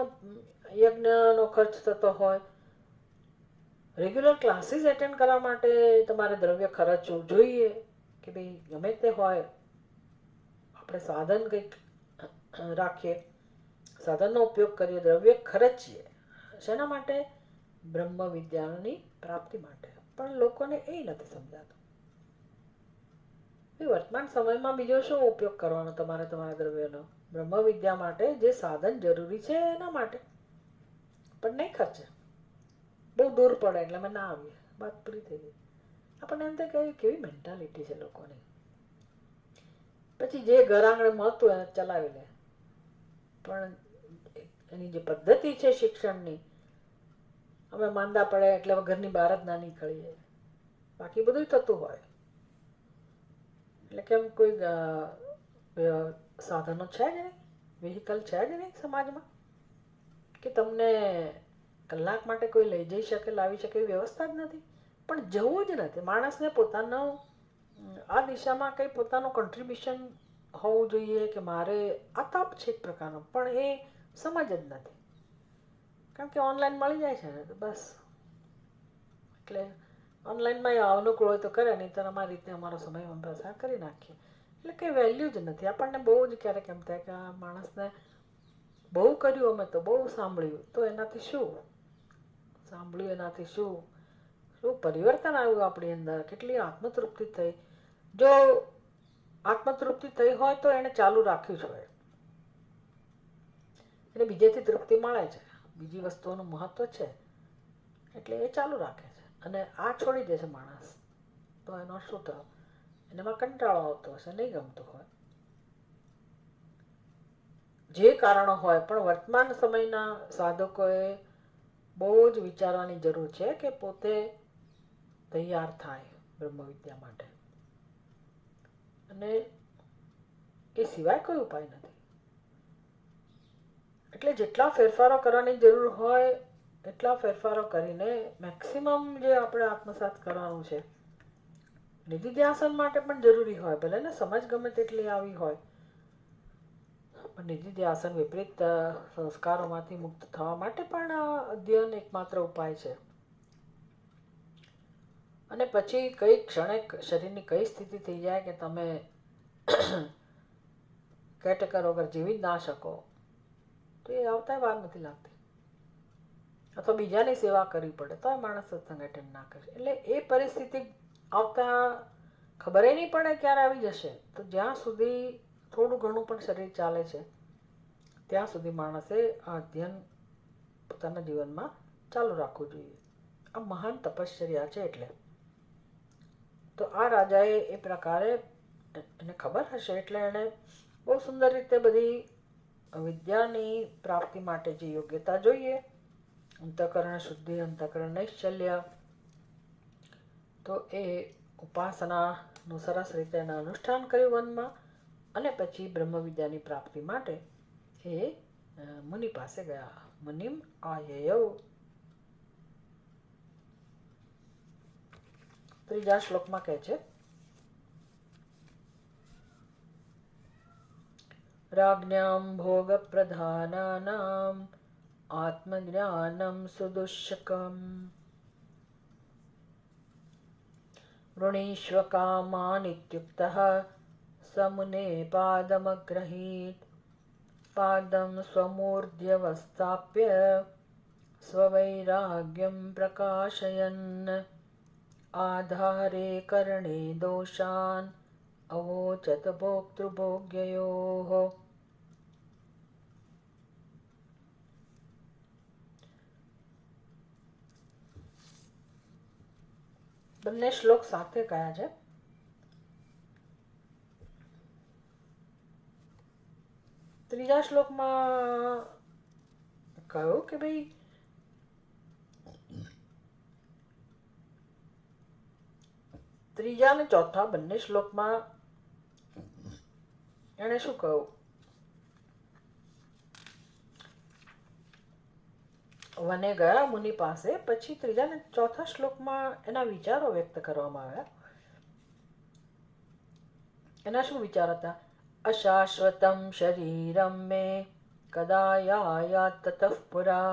યજ્ઞનો ખર્ચ થતો હોય, રેગ્યુલર ક્લાસીસ એટેન્ડ કરવા માટે તમારે દ્રવ્ય ખર્ચવું જોઈએ. કે ભાઈ ગમે તે હોય, આપણે સાધન કંઈક રાખીએ, સાધનનો ઉપયોગ કરીએ, દ્રવ્ય ખર્ચીએ. શેના માટે? બ્રહ્મ વિદ્યાની પ્રાપ્તિ માટે. પણ લોકોને એ નથી સમજાતું. વર્તમાન સમયમાં બીજો શું ઉપયોગ કરવાનો તમારે તમારા દ્રવ્યનો? બ્રહ્મ વિદ્યા માટે જે સાધન જરૂરી છે એના માટે, પણ નહીં ખર્ચે. બહુ દૂર પડે એટલે અમે ના આવીએ, વાત પૂરી થઈ ગઈ. આપણને એમ થાય કે કેવી મેન્ટાલિટી છે લોકોની. પછી જે ઘર આંગણે મળતું એને ચલાવી લે. પણ એની જે પદ્ધતિ છે શિક્ષણની, અમે માંદા પડે એટલે ઘરની બહાર જ ના નીકળીએ, બાકી બધું થતું હોય. એટલે કેમ કોઈ સાધનો છે જ નહીં, વ્હીકલ છે જ નહીં સમાજમાં, કે તમને કલાક માટે કોઈ લઈ જઈ શકે, લાવી શકે એવી વ્યવસ્થા જ નથી. પણ જવું જ નથી. માણસને પોતાનો આ દિશામાં કંઈ પોતાનું કન્ટ્રીબ્યુશન હોવું જોઈએ કે મારે આ તપ છે એક પ્રકારનો, પણ એ સમજ જ નથી. કારણ કે ઓનલાઈન મળી જાય છે ને, તો બસ એટલે ઓનલાઈનમાં અનુકૂળ હોય તો કરે, નહીં તો અમારી રીતે અમારો સમય અમે પસાર કરી નાખીએ. એટલે કંઈ વેલ્યુ જ નથી. આપણને બહુ જ ક્યારેક એમ થાય કે આ માણસને બહુ કર્યું, અમે તો બહુ સાંભળ્યું, તો એનાથી શું સાંભળ્યું, એનાથી શું શું પરિવર્તન આવ્યું આપણી અંદર, કેટલી આત્મતૃપ્તિ થઈ. જો આત્મતૃપ્તિ થઈ હોય તો એને ચાલુ રાખ્યું જ હોય, એટલે બીજેથી તૃપ્તિ મળે છે, બીજી વસ્તુઓનું મહત્વ છે, એટલે એ ચાલુ રાખે છે. અને આ છોડી દે છે માણસ, તો એનો શું થયો? એનામાં કંટાળો આવતો હશે, નહીં ગમતું હોય, જે કારણો હોય. પણ વર્તમાન સમયના સાધકોએ બહુ જ વિચારવાની જરૂર છે કે પોતે તૈયાર થાય બ્રહ્મ વિદ્યા માટે, અને એ સિવાય કોઈ ઉપાય નથી. એટલે જેટલા ફેરફારો કરવાની જરૂર હોય એટલા ફેરફારો કરીને મેક્સિમમ જે આપણે આત્મસાત કરવાનું છે. નિધિધ્યાસન માટે પણ જરૂરી હોય, ભલે ને સમજ ગમે તેટલી આવી હોય, પણ નિધિધ્યાસન વિપરીત સંસ્કારોમાંથી મુક્ત થવા માટે પણ અધ્યયન એકમાત્ર ઉપાય છે. અને પછી કઈ ક્ષણે શરીરની કઈ સ્થિતિ થઈ જાય કે તમે કેટેકર વગર જીવી જ ના શકો, તો એ આવતા વાર નથી લાગતી. અથવા બીજાની સેવા કરવી પડે તો માણસ સત્સંગ એટેન્ડ ના કરે. એટલે એ પરિસ્થિતિ આવતા ખબર નહીં પડે ક્યારે આવી જશે. તો જ્યાં સુધી થોડું ઘણું પણ શરીર ચાલે છે ત્યાં સુધી માણસે આ અધ્યયન પોતાના જીવનમાં ચાલુ રાખવું જોઈએ. આ મહાન તપશ્ચર્યા છે. એટલે તો આ રાજાએ એ પ્રકારે એને ખબર હશે એટલે એણે બહુ સુંદર રીતે બધી વિદ્યાની પ્રાપ્તિ માટે જે યોગ્યતા જોઈએ, અંતઃકરણ શુદ્ધિ, અંતઃકરણ નૈશ્ચલ્ય, તો એ ઉપાસનાનું સરસ રીતે એના અનુષ્ઠાન કર્યું વનમાં, અને પછી બ્રહ્મ વિદ્યાની પ્રાપ્તિ માટે એ મુનિ પાસે ગયા. મુનિમ આયયૌ. ત્રીજા શ્લોકમાં કહે છે, રાજ્ઞામ ભોગ પ્રધાનાનામ આત્મજ્ઞાનમ સુદુષ્કમ વૃણીષ્વ કામાન ઇત્યુક્તઃ સમુને પાદમગ્રહીત પાદમ સ્વમૂર્ધ્યવસ્થાપ્ય સ્વવૈરાગ્યમ પ્રકાશયન આધારે કરણે દોષાન અવોચત ભોક્તૃભોગ્યયોઃ. બંને શ્લોક સાથે કયા છે. ત્રીજા શ્લોકમાં કહ્યું કે ભાઈ ત્રીજા અને ચોથા બંને શ્લોકમાં એણે શું કહ્યું? વને ગયા મુનિ પાસે. પછી ત્રીજા ને ચોથા શ્લોકમાં એના વિચારો વ્યક્ત કરવામાં આવ્યા. એના શું વિચાર હતા? અશાશ્વતમ શરીરમ મે કદા યાયાત તતઃ પુરા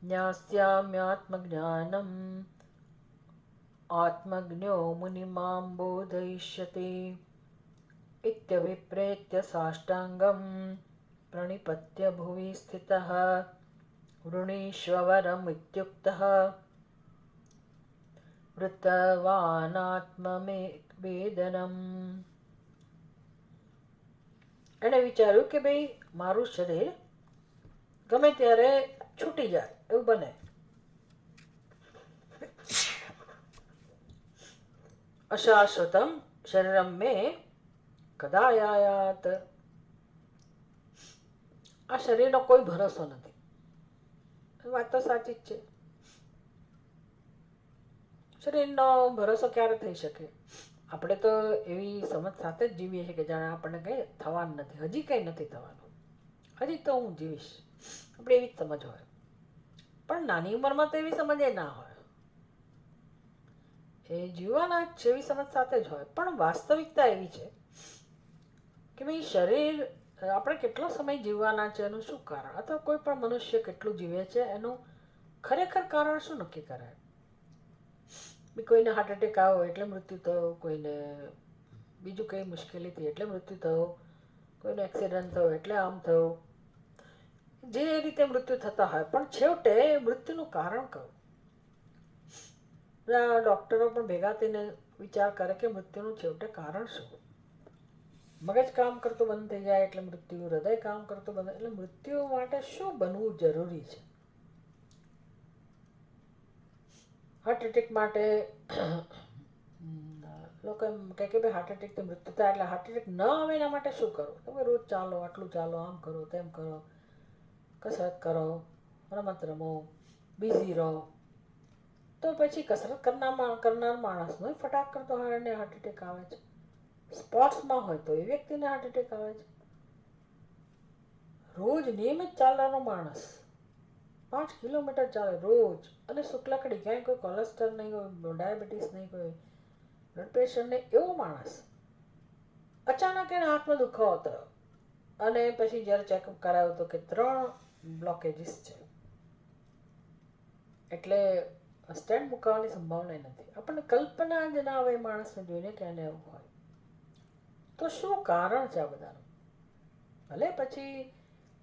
જ્ઞાસ્યામ્યાત્મજ્ઞાનમ આત્મજ્ઞો મુનિમામ બોધયિષ્યતિ ઇત્યભિપ્રેત્ય સાષ્ટાંગમ પ્રણિપત્ય ભુવિ સ્થિતઃ વૃણીષ્વરમ ઇત્યુક્તઃ વૃતવાનાત્મને વેદનમ. એણે વિચાર્યું કે ભાઈ મારું શરીર ગમે ત્યારે છૂટી જાય એવું બને. અશાશ્વતમ શરીરમ મે કદા યાયાત. આ શરીરનો કોઈ ભરોસો નથી. વાત તો સાચી જ છે. શરીરનો ભરોસો ક્યારે થઈ શકે? આપણે તો એવી સમજ સાથે જ જીવીએ છીએ કે જાણે આપણને કંઈ થવાનું નથી, હજી કંઈ નથી થવાનું, હજી તો હું જીવીશ, આપણે એવી જ સમજ હોય. પણ નાની ઉંમરમાં તો એવી સમજ એ ના હોય, એ જીવવાના જ છે એવી સમજ સાથે જ હોય. પણ વાસ્તવિકતા એવી છે કે ભાઈ શરીર આપણે કેટલો સમય જીવવાના છે એનું શું કારણ, અથવા કોઈ પણ મનુષ્ય કેટલું જીવે છે એનું ખરેખર કારણ શું નક્કી કરાય? બી કોઈને હાર્ટ એટેક આવ્યો એટલે મૃત્યુ થયો, કોઈને બીજું કંઈ મુશ્કેલી થઈ એટલે મૃત્યુ થયો, કોઈનો એક્સિડન્ટ થયો એટલે આમ થયો, જે રીતે મૃત્યુ થતા હોય, પણ છેવટે મૃત્યુનું કારણ કયું? બધા ડૉક્ટરો પણ ભેગા થઈને વિચાર કરે કે મૃત્યુનું છેવટે કારણ શું? મગજ કામ કરતું બંધ થઈ જાય એટલે મૃત્યુ, હૃદય કામ કરતું બંધ, એટલે મૃત્યુ માટે શું બનવું જરૂરી છે? હાર્ટ એટેક માટે લોકો એમ કહે કે ભાઈ હાર્ટ એટેકથી મૃત્યુ થાય, એટલે હાર્ટ એટેક ન આવે એના માટે શું કરવું? તમે રોજ ચાલો, આટલું ચાલો, આમ કરો, તેમ કરો, કસરત કરો, રમત રમો, બિઝી રહો. તો પછી કસરત કરનાર માણસનો ફટાક કરતો હોય એને હાર્ટ એટેક આવે છે. સ્પોર્ટ્સમાં હોય તો એ વ્યક્તિને હાર્ટ એટેક આવે છે. રોજ નિયમિત ચાલવાનો માણસ 5 કિલોમીટર ચાલે રોજ, અને શુક્લકડી, ક્યાંય કોઈ કોલેસ્ટ્રોલ નહીં, કોઈ ડાયાબિટીસ નહીં, કોઈ બ્લડ પ્રેશર નહીં, એવો માણસ અચાનક એને હાથમાં દુખાવો થયો અને પછી જ્યારે ચેકઅપ કરાવ્યું તો કે 3 બ્લોકેજીસ છે, એટલે સ્ટેન્ટ મુકાવવાની સંભાવના નથી. આપણને કલ્પના જ ના આવે માણસને જોઈને કે એને એવું હોય. તો શું કારણ છે આ બધાનું? ભલે પછી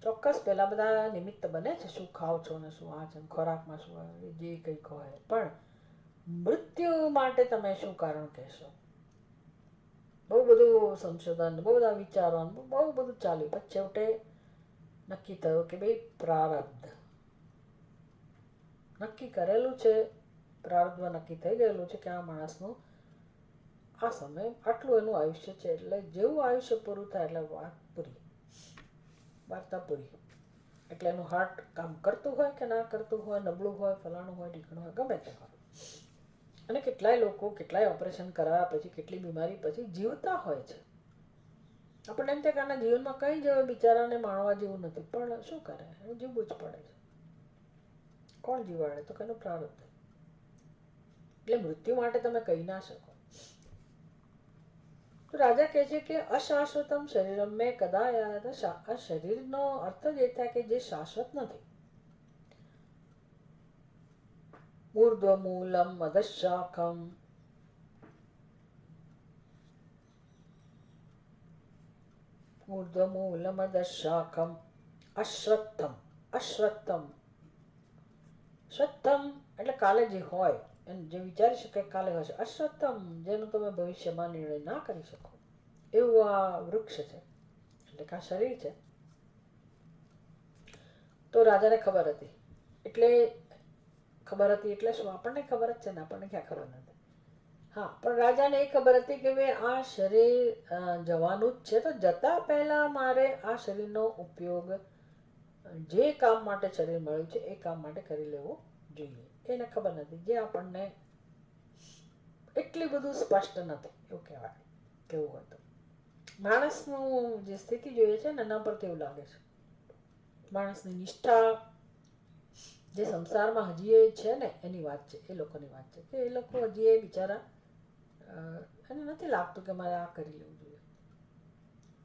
ચોક્કસ પેલા બધા નિમિત્ત બને છે, શું ખાઓ છો ને શું આ છે, ખોરાકમાં શું આવે, જે કંઈક હોય, પણ મૃત્યુ માટે તમે શું કારણ કહેશો? બહુ બધું સંશોધન, બહુ બધા વિચારો, બહુ બધું ચાલ્યું, પણ છેવટે નક્કી થયું કે ભાઈ પ્રારબ્ધ નક્કી કરેલું છે, પ્રારબ્ધમાં નક્કી થઈ ગયેલું છે કે આ માણસનું આ સમય આટલું એનું આયુષ્ય છે, એટલે જેવું આયુષ્ય પૂરું થાય એટલે વાત પૂરી, વાર્તા પૂરી. એટલે એનું હાર્ટ કામ કરતું હોય કે ના કરતું હોય, નબળું હોય, ફલાણું હોય, ઢીકણું હોય, ગમે તે હોય. અને કેટલાય લોકો કેટલાય ઓપરેશન કરાવ્યા પછી, કેટલી બીમારી પછી જીવતા હોય છે. આપણને એમ થાય કે આના જીવનમાં કંઈ જ બિચારાને માણવા જેવું નથી, પણ શું કરે, એનું જીવવું જ પડે છે. કોણ જીવાડે? તો કનું પ્રારબ્ધ. એટલે મૃત્યુ માટે તમે કહી ના શકો. તો રાજા કહે છે કે અશાશ્વતમ શરીરમ મેં કદાયા. આ શરીરનો અર્થ જ એ થાય કે જે શાશ્વત નથી. ઊર્ધ્વમૂલમ અધશાખમ, ઊર્ધ્વમૂલમ અધશાખમ, અશ્વત્થમ. અશ્વત્થમ શ્વત્થમ એટલે કાલે જે હોય, એને જે વિચારી શકે કાલે હશે. અશ્વત્થમ જેનું તમે ભવિષ્યમાં નિર્ણય ના કરી શકો એવું આ વૃક્ષ છે, એટલે કે આ શરીર છે. તો રાજાને ખબર હતી, એટલે ખબર હતી એટલે શું? આપણને ખબર જ છે ને, આપણને ક્યાં ખબર નથી? હા, પણ રાજાને એ ખબર હતી કે ભાઈ આ શરીર જવાનું જ છે, તો જતા પહેલા મારે આ શરીરનો ઉપયોગ જે કામ માટે શરીર મળ્યું છે એ કામ માટે કરી લેવું જોઈએ. એને ખબર નથી, જે આપણને એટલી બધું સ્પષ્ટ નથી એવું કહેવાય. કેવું હોય તો માણસનું જે સ્થિતિ જોઈએ છે ને એના પરથી એવું લાગે છે. માણસની નિષ્ઠા જે સંસારમાં હજી એ છે ને એની વાત છે, એ લોકોની વાત છે કે એ લોકો હજી એ બિચારા એને નથી લાગતું કે મારે આ કરી લેવું જોઈએ.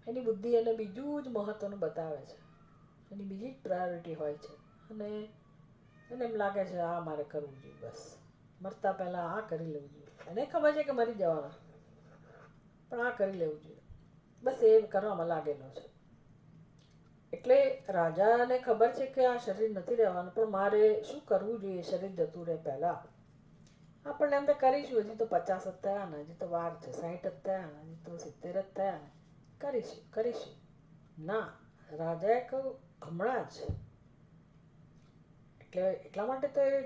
એની બુદ્ધિ એને બીજું જ મહત્વનું બતાવે છે, એની બીજી જ પ્રાયોરિટી હોય છે, અને એને એમ લાગે છે આ મારે કરવું જોઈએ, બસ મરતા પહેલાં આ કરી લેવું જોઈએ. એને ખબર છે કે મરી જવાના, પણ આ કરી લેવું જોઈએ, બસ એ કરવામાં લાગેલો છે. એટલે રાજાને ખબર છે કે આ શરીર નથી રહેવાનું, પણ મારે શું કરવું જોઈએ શરીર જતું રહે પહેલાં? આપણને એમ તો કરીશું, હજી તો 50 જ થયા ને, હજી તો વાર છે, 60 જ થયા ને, હજી તો 70 જ થયા ને, કરીશું કરીશું. ના, રાજાએ કહ્યું હમણાં જ. એટલે એટલા માટે તો એ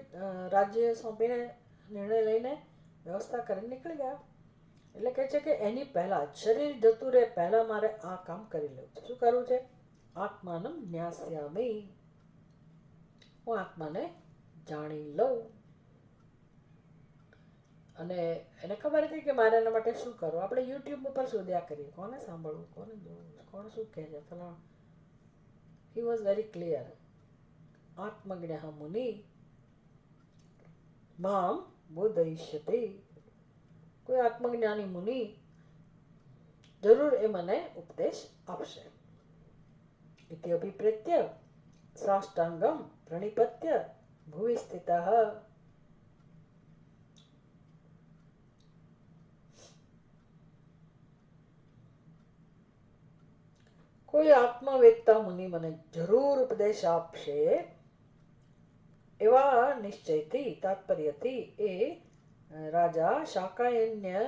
રાજ્ય સોંપીને નિર્ણય લઈને વ્યવસ્થા કરીને નીકળી ગયા. એટલે કહે છે કે એની પહેલાં શરીર જતું રહે પહેલાં મારે આ કામ કરી લેવું છે. શું કરવું છે? આત્માનમ જ્ઞાસ્યામી, હું આત્માને જાણી લઉં. અને એને ખબર હતી કે મારે એના માટે શું કરવું. આપણે યુટ્યુબ ઉપર શોધ્યા કરીએ, કોને સાંભળવું, કોને જોવું, કોણ શું કહે છે ફલાણ. He was very clear. આત્મજ્ઞ મુનિ મામ બોધયિષ્યતિ. કોઈ આત્મજ્ઞાની મુનિ જરૂર એ મને ઉપદેશ આપશે. ઇતિ અભિપ્રેત્ય સાષ્ટાંગમ પ્રણિપત્ય ભુવિ સ્થિતઃ. કોઈ આત્મવેદતા મુનિ મને જરૂર ઉપદેશ આપશે એવા નિશ્ચયથી, તાત્પર્યથી એ રાજા શાકાયન્ય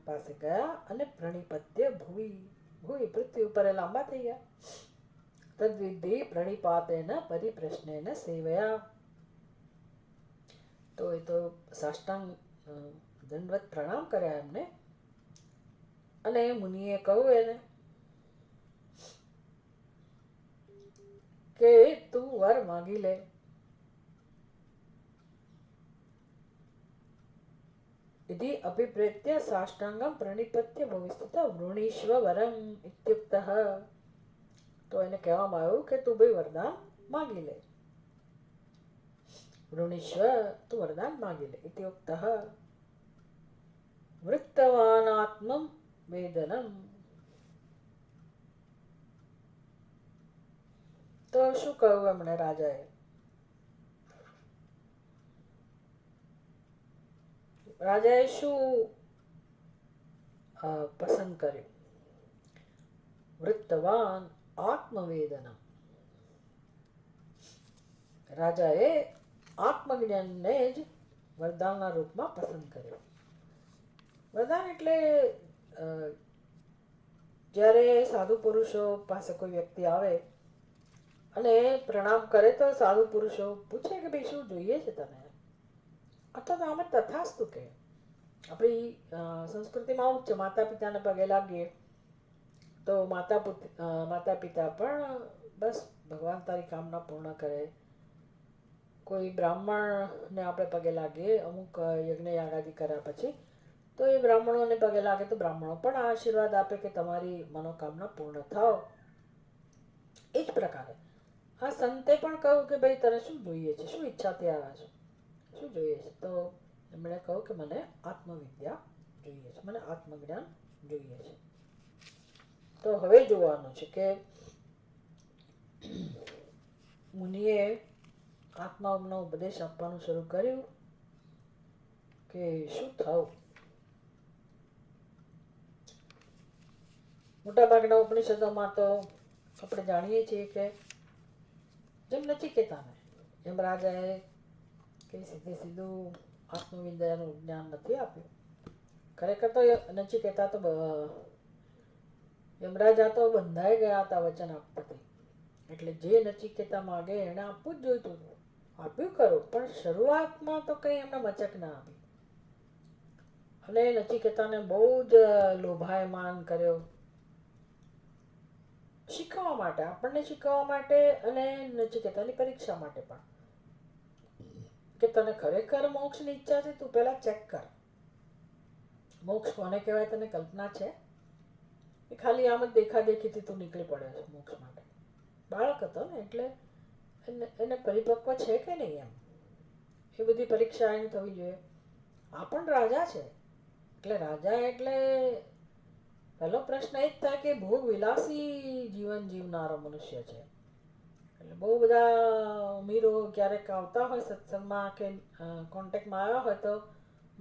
પાસે ગયા અને પ્રણિપત્ય ભૂવી ભૂવી પૃથ્વી ઉપર લાંબા થઈ ગયા. તદ્વિધિ પ્રણિપાતેન પરિપ્રશ્નેન સેવયા. તો એ તો સાષ્ટાંગ દંડવત પ્રણામ કર્યા એમને. અને મુનિએ કહ્યું એને કે તું વર માગી લે. इति अभिप्रेत्य साष्टांगम प्रणिपत्य भविष्यत वृणीष्व वरम इत्युक्तः. તો એને કહેવામાં આવ્યું કે તું ભાઈ વરદાન માગી લે. વૃણીષ્વ, તું વરદાન માગી લે. ઇત્યુક્તઃ વૃત્તવાન આત્મમ વેદનમ. તો શું કહ્યું એમણે રાજાએ? રાજાએ શું પસંદ કર્યું? વૃત્તવાન આત્મવેદનમ. રાજાએ આત્મજ્ઞાનને જ વરદાનના રૂપમાં પસંદ કર્યો. વરદાન એટલે જ્યારે સાધુ પુરુષો પાસે કોઈ વ્યક્તિ આવે અને પ્રણામ કરે તો સાધુ પુરુષો પૂછે કે ભાઈ શું જોઈએ છે તને? અથવા તો આમાં તથાસ્તુ કે આપણી સંસ્કૃતિમાં આવું જ છે. માતા પિતાને પગે લાગીએ તો માતા પિતા પણ બસ ભગવાન તારી કામના પૂર્ણ કરે. કોઈ બ્રાહ્મણને આપણે પગે લાગીએ અમુક યજ્ઞ યાગાદિ કર્યા પછી, તો એ બ્રાહ્મણોને પગે લાગે તો બ્રાહ્મણો પણ આશીર્વાદ આપે કે તમારી મનોકામના પૂર્ણ થાવ. એ જ પ્રકારે આ સંતે પણ કહ્યું કે ભાઈ તને શું જોઈએ છે, શું ઈચ્છાથી આવ્યા છે, શું જોઈએ છે? તો એમણે કહ્યું કે મને આત્મવિદ્યા જોઈએ છે, મને આત્મજ્ઞાન જોઈએ છે. તો હવે જોવાનું છે કે મુનિએ આત્માનો ઉપદેશ આપવાનું શરૂ કર્યું કે શું થયું. મોટાભાગના ઉપનિષદોમાં તો આપણે જાણીએ છીએ કે જેમ નચિકેતાને એમ રાજાએ કંઈ સીધું આત્મવિદ્યાનું જ્ઞાન નથી આપ્યું. ખરેખર તો નચિકેતા તો યમરાજા તો બંધાઈ ગયા હતા વચન આપવાથી. એટલે જે નચિકેતા માગે એને આપવું જ જોઈતું હતું. આપ્યું ખરું, પણ શરૂઆતમાં તો કંઈ એમને મચક ના આપી. અને નચિકેતાને બહુ જ લોભાયમાન કર્યો શીખવા માટે, આપણને શીખવા માટે અને નચિકેતાની પરીક્ષા માટે પણ, કે તને ખરેખર મોક્ષની ઈચ્છા છે તું પહેલા ચેક કર. મોક્ષ કોને કહેવાય તને કલ્પના છે? એ ખાલી આમ જ દેખાદેખીથી તું નીકળી પડ્યો છે મોક્ષ માટે. બાળક હતો ને એટલે એને પરિપક્વ છે કે નહીં એમ એ બધી પરીક્ષા એની થવી જોઈએ. આ પણ રાજા છે. એટલે રાજા એટલે પહેલો પ્રશ્ન એ જ થાય કે ભોગ વિલાસી જીવન જીવનારો મનુષ્ય છે. એટલે બહુ બધા અમીરો ક્યારેક આવતા હોય સત્સંગમાં કે કોન્ટેક્ટમાં આવ્યા હોય તો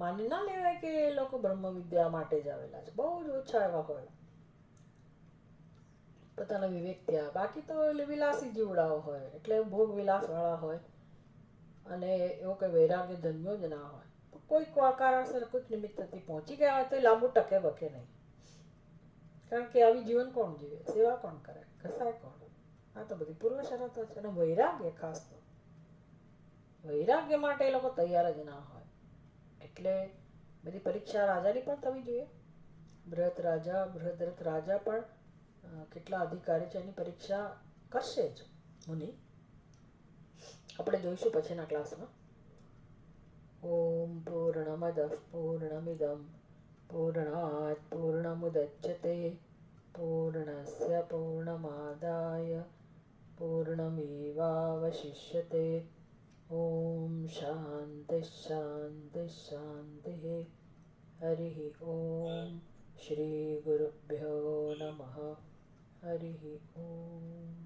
માની ના લેવાય કે એ લોકો બ્રહ્મ વિદ્યા માટે જ આવેલા છે. બહુ જ ઓછા એવા હોય પોતાના વિવેક ત્યાં. બાકી તો વિલાસી જીવડાઓ હોય, એટલે ભોગ વિલાસ વાળા હોય અને એવો કોઈ વૈરાગ્ય જન્મ્યો જ ના હોય. તો કોઈક કારણસર કોઈક નિમિત્તથી પહોંચી ગયા હોય તો એ લાંબુ ટકે વકે નહીં. કારણ કે આવી જીવન કોણ જીવે, સેવા કોણ કરે, ઘસાય કોણ? આ તો બધી પૂર્વ શરતો છે. અને વૈરાગ્ય ખાસ તો વૈરાગ્ય માટે એ લોકો તૈયાર જ ના હોય. એટલે બધી પરીક્ષા રાજાની પણ થવી જોઈએ. બૃહદ્રથ રાજા પણ કેટલા અધિકારી છે એની પરીક્ષા કરશે જ મુનિ. આપણે જોઈશું પછીના ક્લાસમાં. ઓમ પૂર્ણમદ પૂર્ણમિદમ પૂર્ણાત પૂર્ણમુદચ્યતે પૂર્ણસ્ય પૂર્ણમાદાય પૂર્ણમેવાવશિષ્યતે. ઓમ શાંતિ શાંતિ શાંતિ. હરિ ઓમ. શ્રી ગુરુભ્યો નમઃ. હરિ ઓમ.